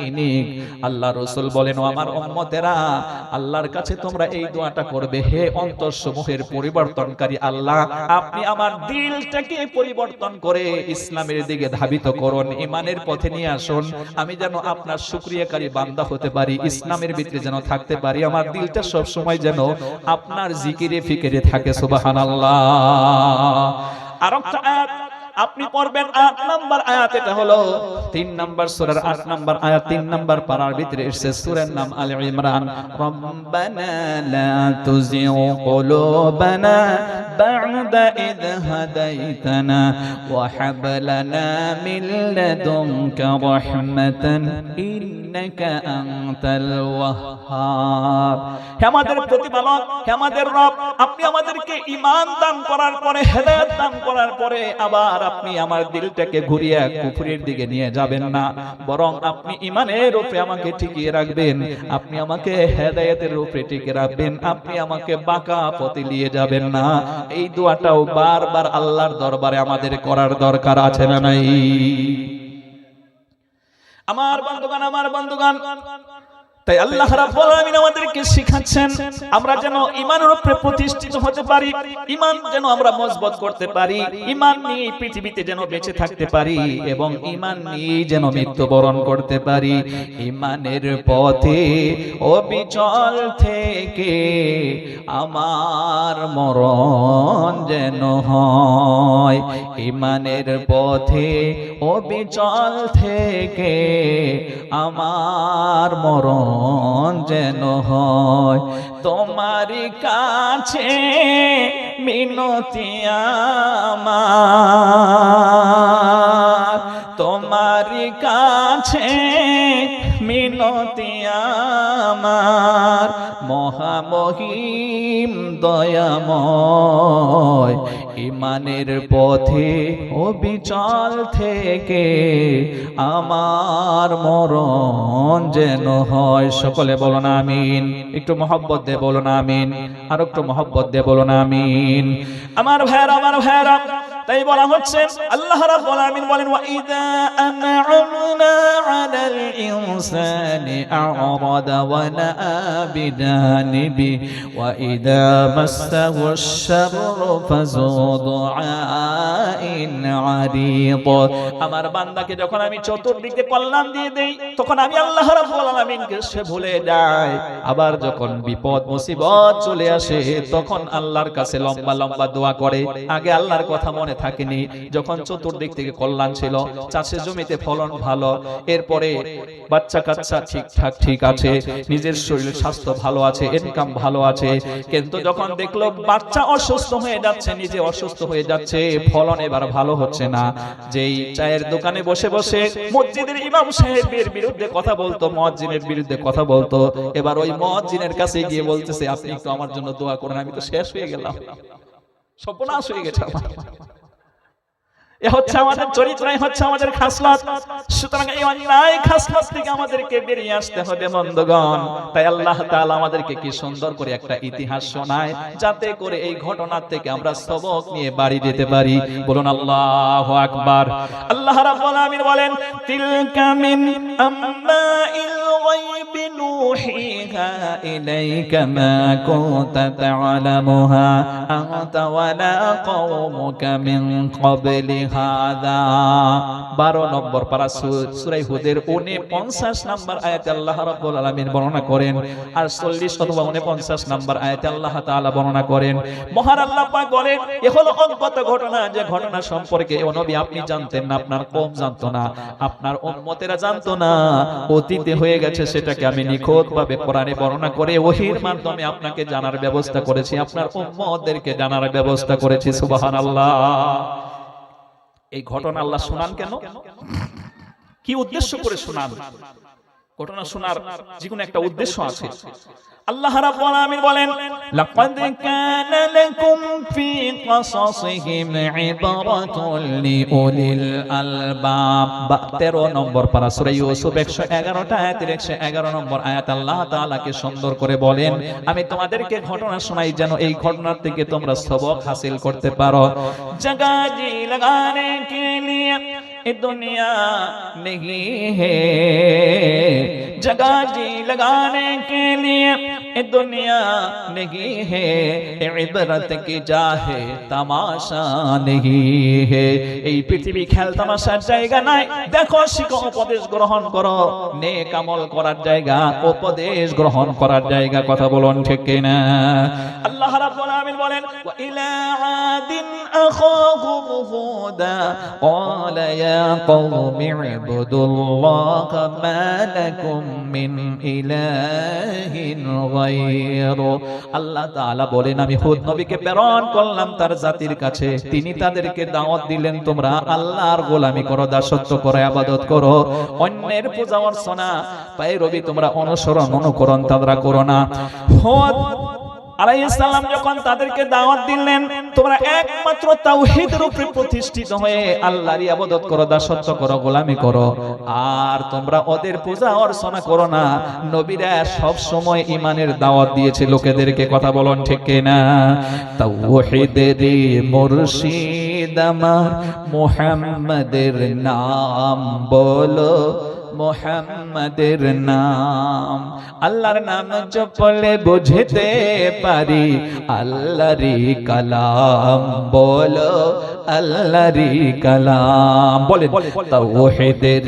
দীনিক। আল্লাহ রাসূল বলেন, ও আমার উম্মতেরা, আল্লাহর কাছে তোমরা এই দোয়াটা করবে, হে অন্তরসমূহের পরিবর্তনকারী আল্লাহ, আপনি আমার দিলটাকে পরিবর্তন করে ইসলামের দিকে ধাবিত করুন, ঈমানের পথে নিয়ে আসুন, আমি যেন আপনার শুকরিয়াকারী বান্দা হতে পারি, ইসলামের ভিতরে যেন থাকতে পারি, আমার দিলটা সব সময় যেন আপনার জিকিরে ফিকিরে থাকে। সুবহানাল্লাহ। আরেকটা আয়াত আপনি পড়বেন ৮ নাম্বার আয়াত, এটা হলো ৩ নাম্বার সূরার ৮ নাম্বার আয়াত, ৩ নাম্বার পারার ভিতরে এসেছে, সূরার নাম আলে ইমরান। রব্বানা লা তুযিগ কুলুবানা বা'দা ইয হাদাইতানা ওয়া হাব লানা মিন লাদুনকা রাহমাতান ইন্নাকা আনতাল ওয়াহ্হাব। হে আমাদের প্রতিপালক, হে আমাদের রব, আপনি আমাদেরকে ঈমান দান করার পরে, হেদায়েত দান করার পরে আবার আপনি আমার দিলটাকে ঘুরিয়ে কুফরের দিকে নিয়ে যাবেন না, বরং আপনি ঈমানের উপরে আমাকে টিকিয়ে রাখবেন, আপনি আমাকে হেদায়েতের উপরে টিকিয়ে রাখবেন, আপনি আমাকে বাঁকা পথে নিয়ে যাবেন না। এই দোয়াটাও বারবার আল্লাহর দরবারে আমাদের করার দরকার আছে না নাই? আমার বন্ধুগণ, তাই আল্লাহ রাব্বুল আলামিন আমাদেরকে শিখাচ্ছেন আমরা যেন ঈমানের উপরে প্রতিষ্ঠিত হতে পারি, ঈমান যেন আমরা মজবুত করতে পারি, ঈমান নিয়ে পৃথিবীতে যেন বেঁচে থাকতে পারি এবং ঈমান নিয়ে যেন মৃত্যুবরণ করতে পারি। ঈমানের পথে অবিচল থেকে আমার মরণ যেন হয়, ঈমানের পথে অবিচল থেকে আমার মরণ যেন হয়। তোমার কাছে মিনতি আমার, তোমার কাছে মিনতি আমার, মহামহিম দয়াময়, ঈমানের পথে অবিচল থেকে আমার মরণ যেন হয়। সকলে বলুন আমিন। একটু মহব্বত দিয়ে বলুন আমিন, আর একটু মহব্বত দিয়ে বলুন আমিন। আমার ভাইরা, তাই বলা হচ্ছে আল্লাহ রাব্বুল আলামিন বলেন, ওয়া ইযা আন'আমনা 'আলাল ইনসানি আ'রাদা ওয়া না'a বিজানিবি ওয়া ইযা মাসসাহুশ শাররু ফাযু দুআইন 'আরিদ। আমার বান্দাকে যখন আমি চতুর্দিকে কল্যাণ দিয়ে দেই, তখন আমি আল্লাহ রাব্বুল আলামিনকে সে ভুলে যায়। আবার যখন বিপদ মুসিবত চলে আসে, তখন আল্লাহর কাছে লম্বা লম্বা দোয়া করে। আগে আল্লাহর কথা মনে থাকেনি, যখন চতুর্দিক থেকে কল্যাণ ছিল, চাষের জমিতে ফলন ভালো, এরপরে বাচ্চা কাচ্চা ঠিকঠাক ঠিক আছে, নিজের শরীর স্বাস্থ্য ভালো আছে, ইনকাম ভালো আছে, কিন্তু যখন দেখলো বাচ্চা অসুস্থ হয়ে যাচ্ছে, নিজে অসুস্থ হয়ে যাচ্ছে, ফলন এবার ভালো হচ্ছে না, যেই চায়ের দোকানে বসে বসে মসজিদের ইমাম সাহেবের বিরুদ্ধে কথা বলতো, মুয়াজ্জিনের বিরুদ্ধে কথা বলতো, এবার ওই মুয়াজ্জিনের কাছে গিয়ে বলতেছে, আপনি একটু আমার জন্য দোয়া করুন, আমি তো শেষ হয়ে গেলাম, সর্বনাশ হয়ে গেছে আমার। এ হচ্ছে আমাদের চরিত্র, হচ্ছে আমাদের খাসলত। সুতরাং এই অন্যায় খাসলত থেকে আমাদেরকে বেরিয়ে আসতে হবে বন্ধুগণ। তাই আল্লাহ তাআলা আমাদেরকে কি সুন্দর করে একটা ইতিহাস শোনায়, যাতে করে এই ঘটনা থেকে আমরা সবক নিয়ে বাড়ি যেতে পারি। বলুন আল্লাহু আকবার। আল্লাহ রাব্বুল আলামিন বলেন, তিলকা মিন আম্মাইল গায়বি নূহিহা ইলাইকা মা কুনতা তা'লামুহা আনতা ওয়ালা কওমুকা মিন ক্বাবলি হাদা। 12 নম্বর পারা সূরা হুদের 49 নম্বর আয়াতে আল্লাহ রাব্বুল আলামিন বর্ণনা করেন, আর 40 অথবা 49 নম্বর আয়াতে আল্লাহ তাআলা বর্ণনা করেন। মহান আল্লাহ পাক বলেন, এ হলো অজ্ঞাত ঘটনা, যে ঘটনা সম্পর্কে ও নবী আপনি জানতেন না, আপনার কওম জানতো না, আপনার উম্মতেরা জানতো না, অতীতে হয়ে গেছে, সেটাকে আমি নিখুঁতভাবে কোরআনে বর্ণনা করে ওহীর মাধ্যমে আপনাকে জানার ব্যবস্থা করেছি, আপনার উম্মতদেরকে জানার ব্যবস্থা করেছি। সুবহানাল্লাহ। এই ঘটনা আল্লাহ শোনান কেন? কি উদ্দেশ্য করে শোনান? ঘটনা শোনার যেকোনো একটা উদ্দেশ্য আছে। আল্লাহ রাব্বুল আলামিন বলেন, লাকাদ কানা লাকুম ফি ক্বাসাসিহিম ইবরাতুন লিউলিল আলবাব। 13 নম্বর পারা সূরা ইউসুফ 111টা আয়াতের 111 নম্বর আয়াত আল্লাহ তাআলাকে সুন্দর করে বলেন, আমি তোমাদেরকে ঘটনা শোনাই যেন এই ঘটনার থেকে তোমরা সবক হাসিল করতে পারো। জগা জি লাগানে কে লিয়ে এ দুনিয়া नहीं है, जगह जी लगाने के लिए ये दुनिया नहीं है, इबरत की जा है तमाशा नहीं है। এই পৃথিবী খেল তামাশার জায়গা নাই। দেখো, শিখো, উপদেশ গ্রহণ করো, নেক আমল করার জায়গা, উপদেশ গ্রহণ করার জায়গা। কথা বলুন ঠিক কিনা? আল্লাহ রাব্বুল আলামিন বলেন, ওয়া ইলা আদিন আখাহুম হুদা ক্বালা ইয়া কওমি ইবুদুল্লাহা মা লাকুম মিন ইলাহিন গায়রু। আল্লাহ তাআলা বলেন, আমি হুদ নবীকে প্রেরণ করলাম তার জাতির কাছে। তিনি তাদেরকে দাওয়াত দিলেন, তোমরা আল্লাহর গোলামি করো, দাসত্ব করো, ইবাদত করো, অন্যের পূজা অর্চনা পায়রবি তোমরা অনুকরণ তারা করো না। হুদ আলাইহিস সালাম যখন তাদেরকে দাওয়াত দিলেন, তোমরা একমাত্র তাওহীদের উপরে প্রতিষ্ঠিত হয়ে আল্লাহর ইবাদত করো, দাসত্ব করো, গোলামি করো, আর তোমরা ওদের পূজা অর্চনা করো না। নবীরা সব সময় ঈমানের দাওয়াত দিয়েছে লোকেদেরকে। কথা বলুন ঠিক কিনা? তাওহীদের মুর্শিদ আমার মুহাম্মাদের নাম বলো, মুহাম্মাদের নাম। আল্লাহর নাম জপলে বুঝতে পারি আল্লাহরই কালাম বলো, আল্লাহরই কালাম। বলেন, তাওহীদের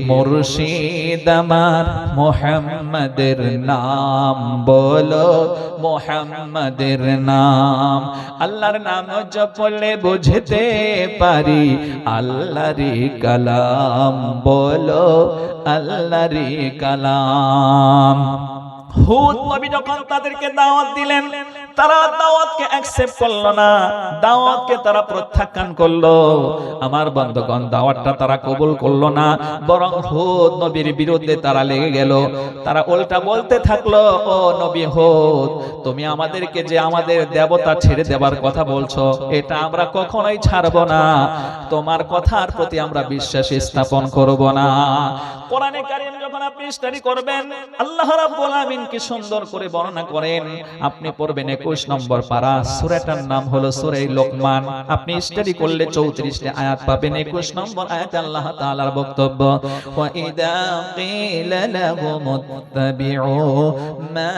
মুর্শিদ আমার মুহাম্মাদের নাম বলো, মুহাম্মাদের নাম। আল্লাহর নাম জপলে বুঝতে পারি আল্লাহরই কালাম বলো, আল্লাহরই কালাম। হুদ নবী যখন তাদেরকে দাওয়াত দিলেন, তারা দাওয়াতকে অ্যাকসেপ্ট করলো না, দাওয়াতকে তারা প্রত্যাখ্যান করলো। আমার বন্ধুগণ, দাওয়াতটা তারা কবুল করলো না, বরং হুদ নবীর বিরুদ্ধে তারা লেগে গেল। তারা উল্টা বলতে থাকলো, ও নবী হুদ, তুমি আমাদেরকে যে আমাদের দেবতা ছেড়ে দেবার কথা বলছো, এটা আমরা কখনোই ছাড়বো না। তোমার কথার প্রতি আমরা বিশ্বাস স্থাপন করব না। কোরআনে কারীম যখন আপনি স্টাডি করবেন, আল্লাহ রাব্বুল আলামিন কি সুন্দর করে বর্ণনা করেন। আপনি পড়বেন 21 নম্বর পারা, সূরাটার নাম হলো সূরা লোকমান। আপনি স্টাডি করলে 34টা আয়াত পাবেন। 21 নম্বর আয়াতে আল্লাহ তাআলার বক্তব্য, ওয়া ইদা কিলা লাহুমুত্তাবিউ মা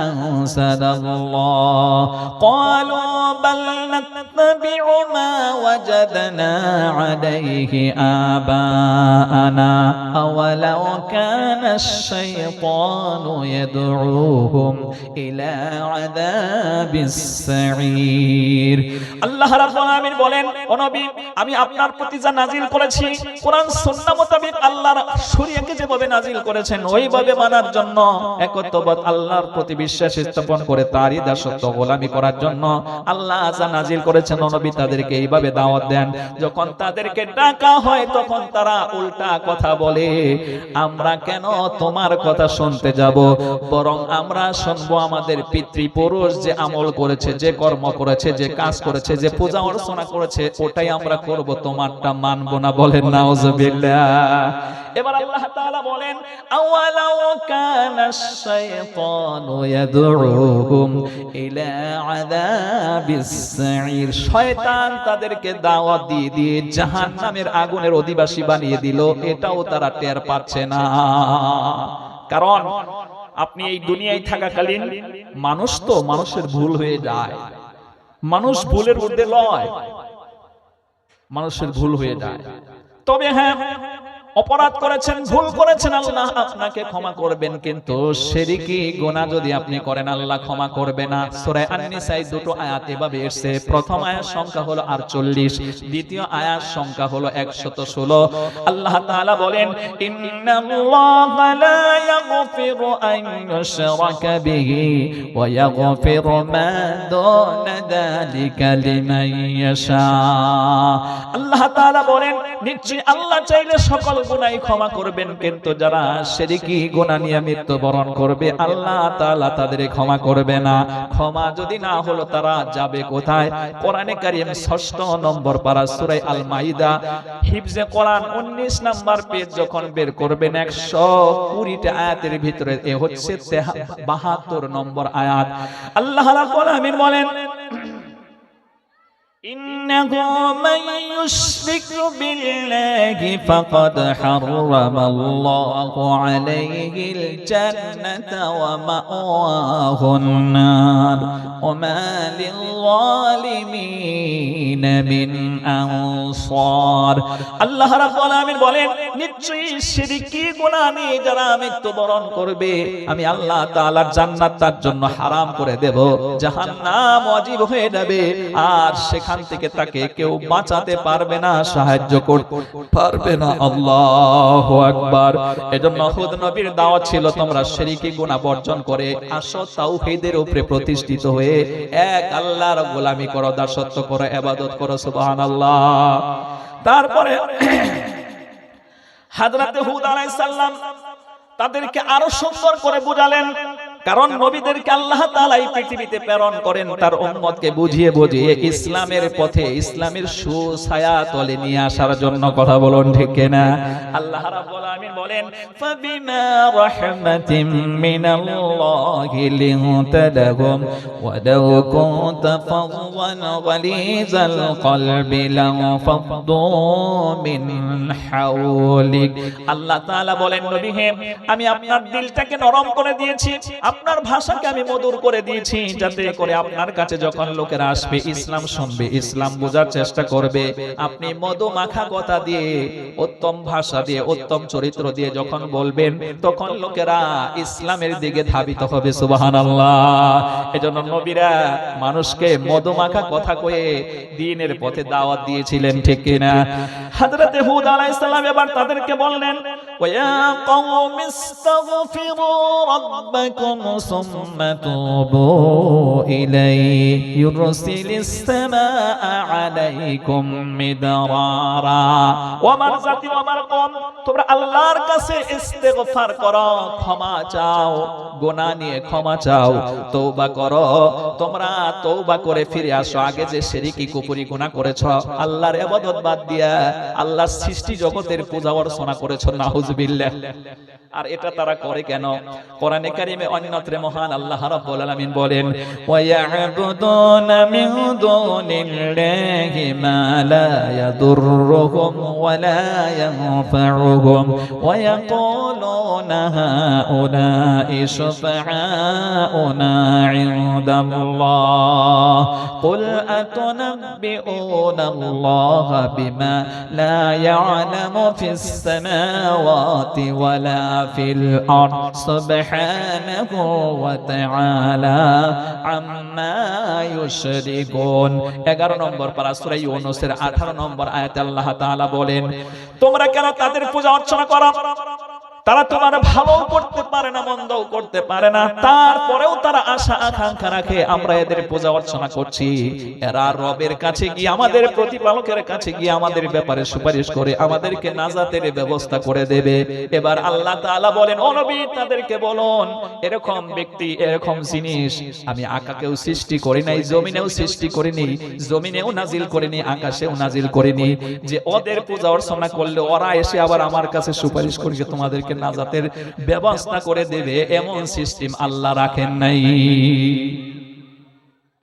আনসালাল্লাহ ক্বালু বাল নাত্তাবিউ মা ওয়াজাদনা আলাইহি আবাআনা আওয়ালাউ কানা আশ-শাইতানু يدعوهم إلى عذاب السعير। আল্লাহ রাব্বুল আলামিন বলেন, ও নবী, আমি আপনার প্রতি যা নাজিল করেছি কোরআন সুন্নাহ মোতাবেক আল্লাহর শরীয়তকে যেভাবে নাজিল করেছেন ওইভাবে মানার জন্য, একত্ববাদ আল্লাহর প্রতি বিশ্বাস স্থাপন করে তারই দাসত্ব গোলামি করার জন্য আল্লাহ যা নাজিল করেছেন, ও নবী তাদেরকে এইভাবে দাওয়াত দেন। যখন তাদেরকে ডাকা হয় তখন তারা উল্টা কথা বলে, আমরা কেন তোমার কথা শুনতে যাব, বরং আমরা শুনবো আমাদের পিতৃপুরুষ যে আমল করেছে, যে কর্ম করেছে, যে কাজ করেছে, যে পূজা অর্চনা করেছে, ওটাই আমরা করব, তোমারটা মানবো না। বলেন নাউজুবিল্লাহ। এবার আল্লাহ তাআলা বলেন, আওয়ালাউ কানাশ শাইতানু ইয়াদউহুম ইলা আযাবিস সাঈর। শয়তান তাদেরকে দাওয়াত দিয়ে জাহান্নামের আগুনের অধিবাসী বানিয়ে দিল, এটাও তারা টের পাচ্ছে না। কারণ আপনি এই দুনিয়ায় থাকাকালীন মানুষ তো, মানুষের ভুল হয়ে যায়, মানুষ ভুলের ঊর্ধ্বে লয়, মানুষের ভুল হয়ে যায়। তবে হ্যাঁ, অপরাধ করেছেন, ভুল করেছেন, আল্লাহ আপনাকে ক্ষমা করবেন, কিন্তু শিরকি গুনাহ যদি আপনি করেন আল্লাহ ক্ষমা করবে না। সূরা আন-নিসায় দুটো আয়াত এভাবে এসেছে। প্রথম আয়াত সংখ্যা হলো 48, দ্বিতীয় আয়াত সংখ্যা হলো 116। আল্লাহ তাআলা বলেন, ইন্নাল্লাহা লা ইয়াগফিরু আন ইউশরাকা বিহি ওয়া ইয়াগফিরু মা দুনা যালিকা লিমান ইয়াশা। আল্লাহ তাআলা বলেন, নিশ্চয়ই আল্লাহ চাইলে সকল গুনাহ ক্ষমা করবেন, কিন্তু যারা শিরকি গুনাহ নিয়ে মৃত্যুবরণ করবে আল্লাহ তাআলা তাদের ক্ষমা করবে না। ক্ষমা যদি না হলো তারা যাবে কোথায়? কোরআনে কারীম 6 নম্বর পারা সূরা আল মাইদা হিফজে কোরআন 19 নম্বর পেজ যখন বের করবেন 120টা আয়াতের ভিতরে এ হচ্ছে 72 নম্বর আয়াত। আল্লাহ রাব্বুল আলামিন বলেন, إنه من يشرك بالله فقد حرم الله عليه الجنة ومأواه النار وما للظالمين من أنصار আল্লাহ রাব্বুল আলামিন বলেন নিশ্চয়ই শিরকি গুনাহ নিয়ে যারা মৃত্যুবরণ করবে আমি আল্লাহ তাআলার জান্নাত তার জন্য হারাম করে দেব, জাহান্নাম ওয়াজিব হয়ে যাবে, আর সেখান থেকে তাকে কেউ বাঁচাতে পারবে না, সাহায্য করতে পারবে না। আল্লাহু আকবার। এজন্য হুদ নবীর দাওয়াত ছিল তোমরা শিরকি গুনাহ বর্জন করে আসো তাওহীদের উপরে প্রতিষ্ঠিত হয়ে এক আল্লাহর গোলামি করো, দাসত্ব করো, ইবাদত করো। সুবহানাল্লাহ। তারপরে হযরত হুদ আলাইহিস সালাম তাদেরকে আরো সুন্দর করে বুঝালেন, কারণ নবীদেরকে আল্লাহ তাআলা এই পৃথিবীতে প্রেরণ করেন তার উম্মতকে বুঝিয়ে বুঝিয়ে ইসলামের পথে, ইসলামের সুছায়া তলে নিয়ে আসার জন্য। কথা বলুন ঠিক কিনা? আল্লাহ রাব্বুল আলামিন বলেন ফাবিমা রাহমাতিম মিনাল্লাহি লিনতা লাহুম ওয়া লাউ কুনতা ফাযযান গালিযাল কলবি লাফাদু মিন হাওলিক। আল্লাহ তাআলা বলেন নবী হে, আমি আপনার দিলটাকে নরম করে দিয়েছি, আপনার ভাষাকে আমি মধুর করে দিয়েছি, যাতে করে আপনার কাছে যখন লোকেরা আসবে ইসলাম শুনবে, ইসলাম বোঝার চেষ্টা করবে, আপনি মধু মাখা কথা দিয়ে, উত্তম ভাষা দিয়ে, উত্তম চরিত্র দিয়ে যখন বলবেন তখন লোকেরা ইসলামের দিকে ধাবিত হবে। সুবহানাল্লাহ। এজন্য নবীরা মানুষকে মধু মাখা কথা কয়ে দ্বীনের পথে দাওয়াত দিয়েছিলেন, ঠিক কিনা? হযরত হুদ আলাইহিস সালাম এবার তাদেরকে বললেন ওয়া কওমি ইস্তাগফিরু রাব্বাকুম সুম্মা তুবু ইলাইহি ইউরসিলিস সামাআ আলাইকুম মিদরারা। ও আমার জাতি, ও আমার কওম, তোমরা আল্লাহর কাছে ইস্তেগফার করো, ক্ষমা চাও, গুনাহ নিয়ে ক্ষমা চাও, তওবা করো। তোমরা তওবা করে ফিরে আসো। আগে যে শিরকি কুফরি গুনাহ করেছো, আল্লাহর ইবাদত বাদ দিয়া আল্লাহর সৃষ্টি জগতের পূজা অর্চনা করেছো, নাউজুবিল্লাহ। আর এটা তারা করে কেন? কোরআনে কারিমে অন্যত্রে মহান আল্লাহ রাব্বুল আলামিন বলেন ওয়া ইয়াবুদুনা মিন দুনিল্লাহি মা লা ইয়াদুররুহুম ওয়া লা ইয়ানফাউহুম ওয়া ইয়াকুলুনা হাউলাই শুফাআউনা ইনদাল্লাহ কুল আতুনাব্বিউনা আল্লাহা বিমা লা ইয়ালামু ফিস সামাওয়াতি ওয়া লা ফিল আরদ সুবহানাহু ওয়া তাআলা আম্মা ইউশরিকুন। 11 নম্বর পারা সূরা ইউনূসের 18 নম্বর আয়াতে আল্লাহ তাআলা বলেন তোমরা কেন তাদের পূজা অর্চনা করো? তারা তোমার ভালো করতে পারে না, মন্দও করতে পারে না, তারপরেও তারা আশা আকাঙ্ক্ষা রাখে আমরা এদের পূজা অর্চনা করছি, এরা রবের কাছে গিয়ে, আমাদের প্রতিপালকের কাছে গিয়ে আমাদের ব্যাপারে সুপারিশ করে আমাদেরকে নাজাতের ব্যবস্থা করে দেবে। এবার আল্লাহ তাআলা বলেন ও নবী তাদেরকে বলুন এরকম ব্যক্তি, এরকম জিনিস আমি আকাশেও সৃষ্টি করি নাই, জমিনেও সৃষ্টি করিনি, জমিনেও নাজিল করিনি, আকাশেও নাজিল করিনি, যে ওদের পূজা অর্চনা করলে ওরা এসে আবার আমার কাছে সুপারিশ করে তোমাদেরকে নাজাতের ব্যবস্থা করে দেবে, এমন সিস্টেম আল্লাহ রাখেন নাই।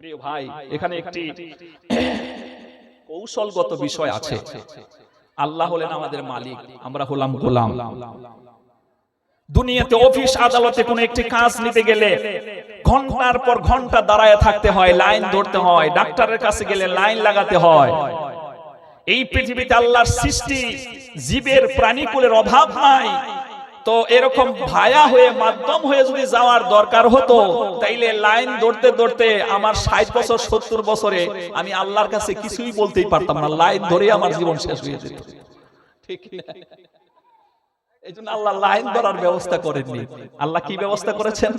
প্রিয় ভাই, এখানে একটি কৌশলগত বিষয় আছে। আল্লাহ হলেন আমাদের মালিক, আমরা হলাম গোলাম। দুনিয়াতে অফিস আদালতে কোনো একটি কাজ নিতে গেলে ঘন্টার পর ঘন্টা দাঁড়ায় থাকতে হয়, লাইন ধরতে হয়, ডাক্তারের কাছে গেলে লাইন লাগাতে হয়। এই পৃথিবীতে আল্লাহর সৃষ্টি জীবের প্রাণীকুলের অভাব নাই, তো এরকম ভায়া হয়ে মাধ্যম হয়ে যদি যাওয়ার দরকার হতো তাইলে লাইন ধরতে ধরতে আমার 60 বছর 70 বছরে আমি আল্লাহর কাছে কিছুই বলতেই পারতাম না, লাইন ধরে আমার জীবন শেষ হয়ে যেত, ঠিক না? এইজন্য আল্লাহ লাইন ধরার ব্যবস্থা করেননি। আল্লাহ কি ব্যবস্থা করেছেন?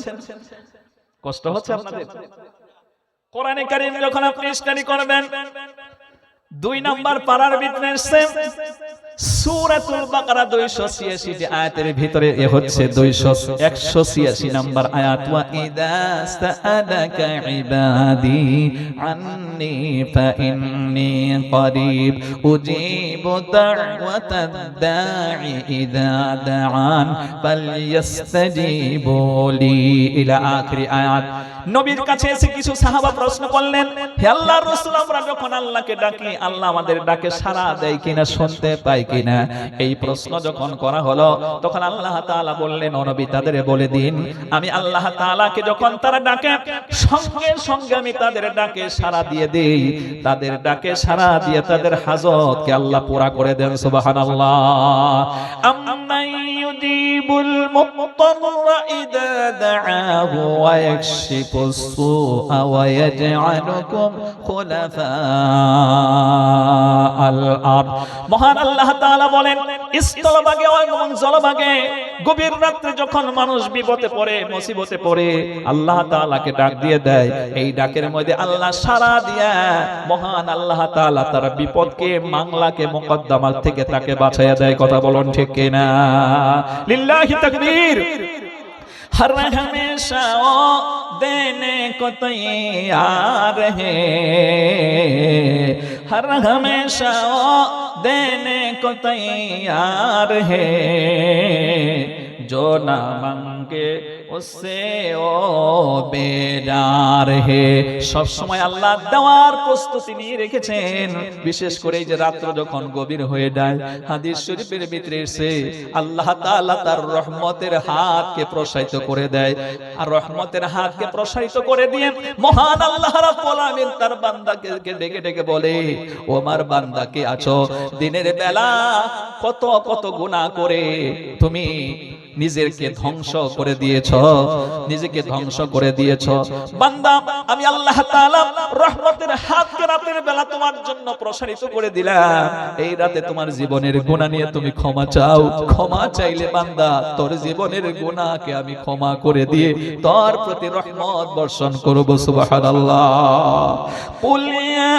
কষ্ট হচ্ছে আপনাদের? কোরআনে কারীম যখন আপনি স্টাডি করবেন 2 নম্বর পারার ভিতরে সূরাতুল বাকারা 286 আয়াতের ভিতরে এ হচ্ছে 186 নম্বর আয়াত ওয়া ইদা সাআলাকা ইবাদি আন্নী ফাইন্নী করিব উজিবু দাওয়াতাদ দাঈ ইদা দাআন ফালইস্তাজিবু লি ইলা আখির আয়াত। নবীর কাছে এসে কিছু সাহাবা প্রশ্ন করলেন, হে আল্লাহর রাসূল, আমরা যখন আল্লাহকে ডাকি আল্লাহ আমাদের ডাকে সাড়া দেয় কিনা, শুনতে পাই কিনা? এই প্রশ্ন যখন করা হলো তখন আল্লাহ তাআলা বললেন, ও নবী তাদের বলে দিন, আমি আল্লাহ তাআলাকে যখন তারা ডাকে সঙ্গে সঙ্গে আমি তাদের ডাকে সাড়া দিয়ে দেই, তাদের ডাকে সাড়া দিয়ে তাদের হাজতকে আল্লাহ পুরা করে দেন। সুবহানাল্লাহ। আম্মান ইউজিবুল মুত্তাররা ইযা দাআহু ওয়া ইয়াকশিফুস সুআ ওয়া ইয়াজআলুকুম খুলাফাআল আরদ। মহান আল্লাহ তাআলা বলেন, স্থলভাগে এবং জলভাগে গভীর রাত্রে যখন মানুষ বিপদে পড়ে, মুসিবতে পড়ে, আল্লাহ তাআলাকে ডাক দিয়ে দেয়, এই ডাকের মধ্যে আল্লাহ সাড়া দিয়া মহান আল্লাহ তাআলা তার বিপদকে, মামলাকে, মুকদ্দমা থেকে তাকে বাঁচাইয়া দেয়। কথা বলুন ঠিক কিনা? লিল্লাহি তাকবীর। हर हमेशा वो देने को तैयार है, हर हमेशा वो देने को तैयार है, जो ना मांगे उससे वो बेदार है। সব সময় আল্লাহ দেওয়ার প্রস্তুতি নিয়ে রেখেছেন। বিশেষ করে এই যে রাত্র যখন গভীর হয়ে যায়, হাদিস শরীফের ভিতরে এসে আল্লাহ তাআলা তার রহমতের হাতকে প্রসারিত করে দেয়, আর রহমতের হাতকে প্রসারিত করে দিয়ে মহান আল্লাহ রাব্বুল আলামিন তার বান্দাকে ডেকে ডেকে বলে, ও আমার বান্দা কে আছো? দিনের বেলা কত কত গুনাহ করে তুমি নিজেকে ধ্বংস করে দিয়েছ, নিজেকে ধ্বংস করে দিয়েছ। বান্দা, আমি আল্লাহ তাআলা রহমতের হাতকে রাতের বেলা তোমার জন্য প্রসারিত করে দিলাম। এই রাতে তোমার জীবনের গুনাহ নিয়ে তুমি ক্ষমা চাও। ক্ষমা চাইলে বান্দা তোর জীবনের গুনাহকে আমি ক্ষমা করে দিয়ে তোর প্রতি রহমত বর্ষণ করব। সুবহানাল্লাহ। কুল ইয়া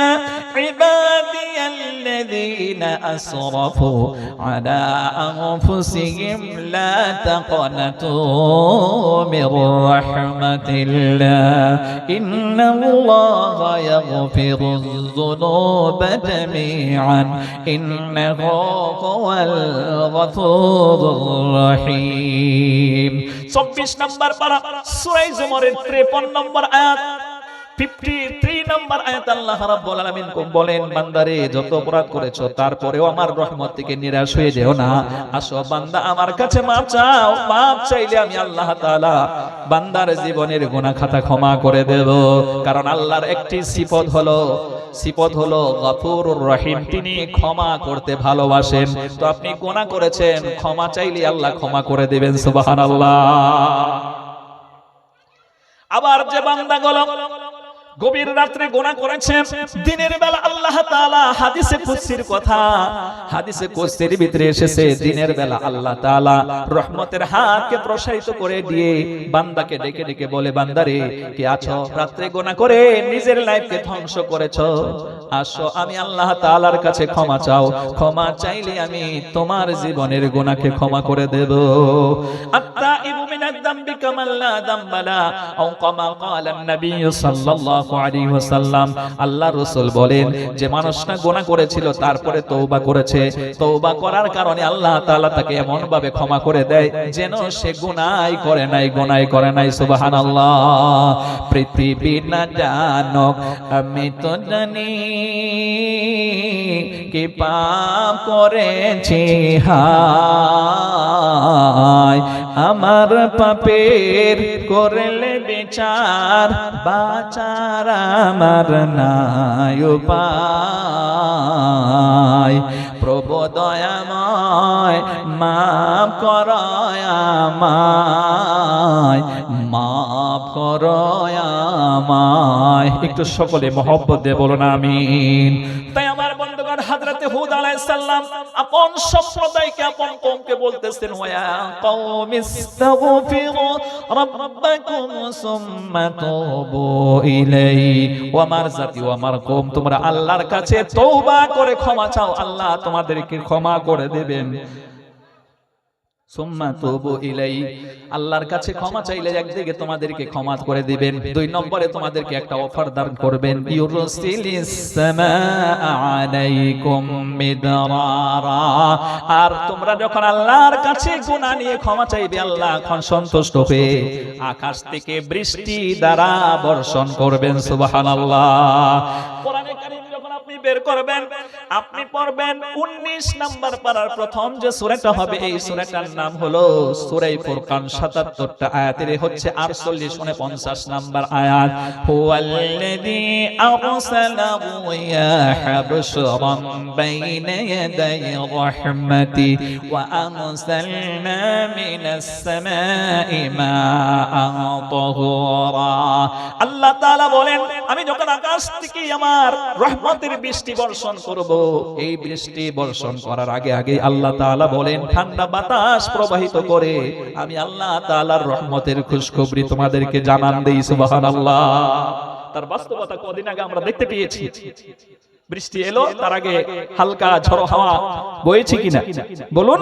ইবাদিয়াল্লাযীনা আসরাফু আলা আনফুসিহিম লা তাকনাতু মির রাহমাতিল্লাহ ইন্নাল্লাহা ইয়াগফিরুয যুনুবা জামিআন ইন্নাহু হুয়াল গফুরুর রহিম। 24 নম্বর পারা সূরা জুমারের 53 নম্বর আয়াত, 53 নম্বর আয়াত আল্লাহ রাব্বুল আলামিন বলেন, বান্দারে যত অপরাধ করেছো তারপরেও আমার রহমত থেকে নিরাশ হয়ে যেও না। আসো বান্দা আমার কাছে মাপ চাও, মাপ চাইলে আমি আল্লাহ তাআলা বান্দার জীবনের গুনাহ খাতা ক্ষমা করে দেব। কারণ আল্লাহর একটি সিফত হলো গফুরুর রহিম, তিনি ক্ষমা করতে ভালোবাসেন। তো আপনি গুনাহ করেছেন, ক্ষমা চাইলে আল্লাহ ক্ষমা করে দিবেন। সুবহানাল্লাহ। আবার যে বান্দাগুলো গভীর রাত্রে গুনাহ করেছে, দিনের বেলা আল্লাহ তাআলা হাদিসে কুদসির কথা, হাদিসে কুদসির ভিতরে এসেছে, দিনের বেলা আল্লাহ তাআলা রহমতের হাতকে প্রসারিত করে দিয়ে বান্দাকে ডেকে ডেকে বলে, বান্দারে কে আছো? রাত্রে গুনাহ করে নিজের লাইফকে ধ্বংস করেছো, আসো আমি আল্লাহ তাআলার কাছে ক্ষমা চাও। ক্ষমা চাইলে আমি তোমার জীবনের গুনাহকে ক্ষমা করে দেব। আত্তাইবু মিনাদ যামবি কামাল লা যামবা লা আও কামা ক্বালা নবী সাল্লাল্লাহু আলাইহি ওয়াসাল্লাম। আল্লাহ রাসূল বলেন, যে মানুষটা গুনাহ করেছিল তারপরে তওবা করেছে, তওবা করার কারণে আল্লাহ তাআলা তাকে এমন ভাবে ক্ষমা করে দেয় যেন সে গুনাহই করে নাই। সুবহানাল্লাহ। পৃথিবী না জানুক আমি তো জানি কি পাপ করেছি, হায় আমার পাপের করলে বিচার, বাঁচার আমার নাই উপায়। প্রভু দয়াময় মাফ করো আমায়, মাফ করো আমায়। একটু সকলে মহব্বত দিয়ে বলুন আমিন। তাই আমার বন্ধুগণ, হযরতে হুদ আলাইহিস সালাম আপন সম্প্রদায়কে, আপন কওমকে বলতেছেন, ওয়া কওমিস্তাগফিরু রাব্বাকুম সুম্মা তুবু ইলাইহি। ও আমার জাতি, ও আমার কওম, তোমরা আল্লাহর কাছে তওবা করে ক্ষমা চাও, আল্লাহ তোমাদেরকে ক্ষমা করে দেবেন। সুম্মা তুবু ইলাই, আল্লাহর কাছে ক্ষমা চাইলে একদিকে তোমাদেরকে ক্ষমা করে দিবেন, দুই নম্বরে তোমাদেরকে একটা অফার দান করবেন, ইউরসিলিস সামাআ আলাইকুম মিদরারা। আর তোমরা যখন আল্লাহর কাছে গুনাহ নিয়ে ক্ষমা চাইবে, আল্লাহ এখন সন্তুষ্ট হয়ে আকাশ থেকে বৃষ্টি দ্বারা বর্ষণ করবেন। সুবহানাল্লাহ। কোরআনে কারীম যখন আপনি বের করবেন, আপনি পড়বেন 19 নাম্বার পারার প্রথম যে সূরাটা হবে, এই সূরাটার নাম হলো সূরা ফুরকান। 77টা আয়াতের হচ্ছে 48 49 নাম্বার আয়াত। হুয়াল্লাযী আরসালা রিয়াহা বুশরান বাইনা ইয়াদাই রাহমাতি ওয়া আরসালনা মিনাস সামাই মাআন তাহুরা। আল্লাহ তাআলা বলেন, আমি যখন আকাশ থেকে আমার রহমতের বৃষ্টি বর্ষণ করব, এই বৃষ্টি বর্ষণ করার আগে আগে আল্লাহ তাআলা বলেন, ঠান্ডা বাতাস প্রবাহিত করে আমি আল্লাহ তাআলার রহমতের খুশখবরি তোমাদেরকে জানান দেই। সুবহানাল্লাহ। তার বাস্তবতা কদিন আগে আমরা দেখতে পেয়েছি। বৃষ্টি এলো, তার আগে হালকা ঝড়ো হাওয়া বইছে কিনা বলুন।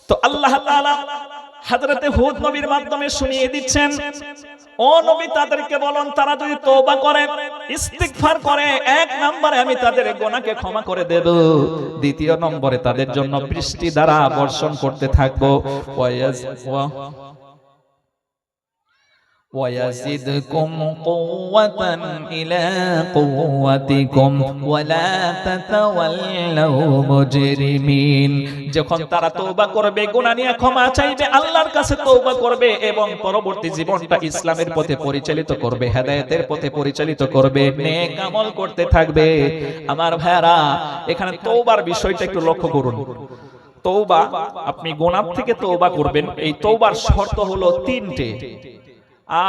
তো আল্লাহ তাআলা হযরতে হুদ নবীর মাধ্যমে শুনিয়ে দিচ্ছেন, ও নবী তাদেরকে বলুন, তারা যদি তওবা করে, ইস্তিগফার করে, এক নম্বরে আমি তাদের গুনাহকে ক্ষমা করে দেব, দ্বিতীয় নম্বরে তাদের জন্য বৃষ্টি দ্বারা বর্ষণ করতে থাকবো। وَيَزِدْكُمْ قُوَّةً إِلَى قُوَّتِكُمْ وَلَا تَتَوَلَّوْا مُجْرِمِينَ। যখন তারা তওবা করবে, গুনাহ নিয়ে ক্ষমা চাইবে, আল্লাহর কাছে তওবা করবে এবং পরবর্তী জীবনটা ইসলামের পথে পরিচালিত করবে, হেদায়েতের পথে পরিচালিত করবে, নেক আমল করতে থাকবে। আমার ভাইরা, এখানে তওবার বিষয়টা একটু লক্ষ্য করুন। তওবা, আপনি গুনাহ থেকে তওবা করবেন, এই তওবার শর্ত হলো 3টে।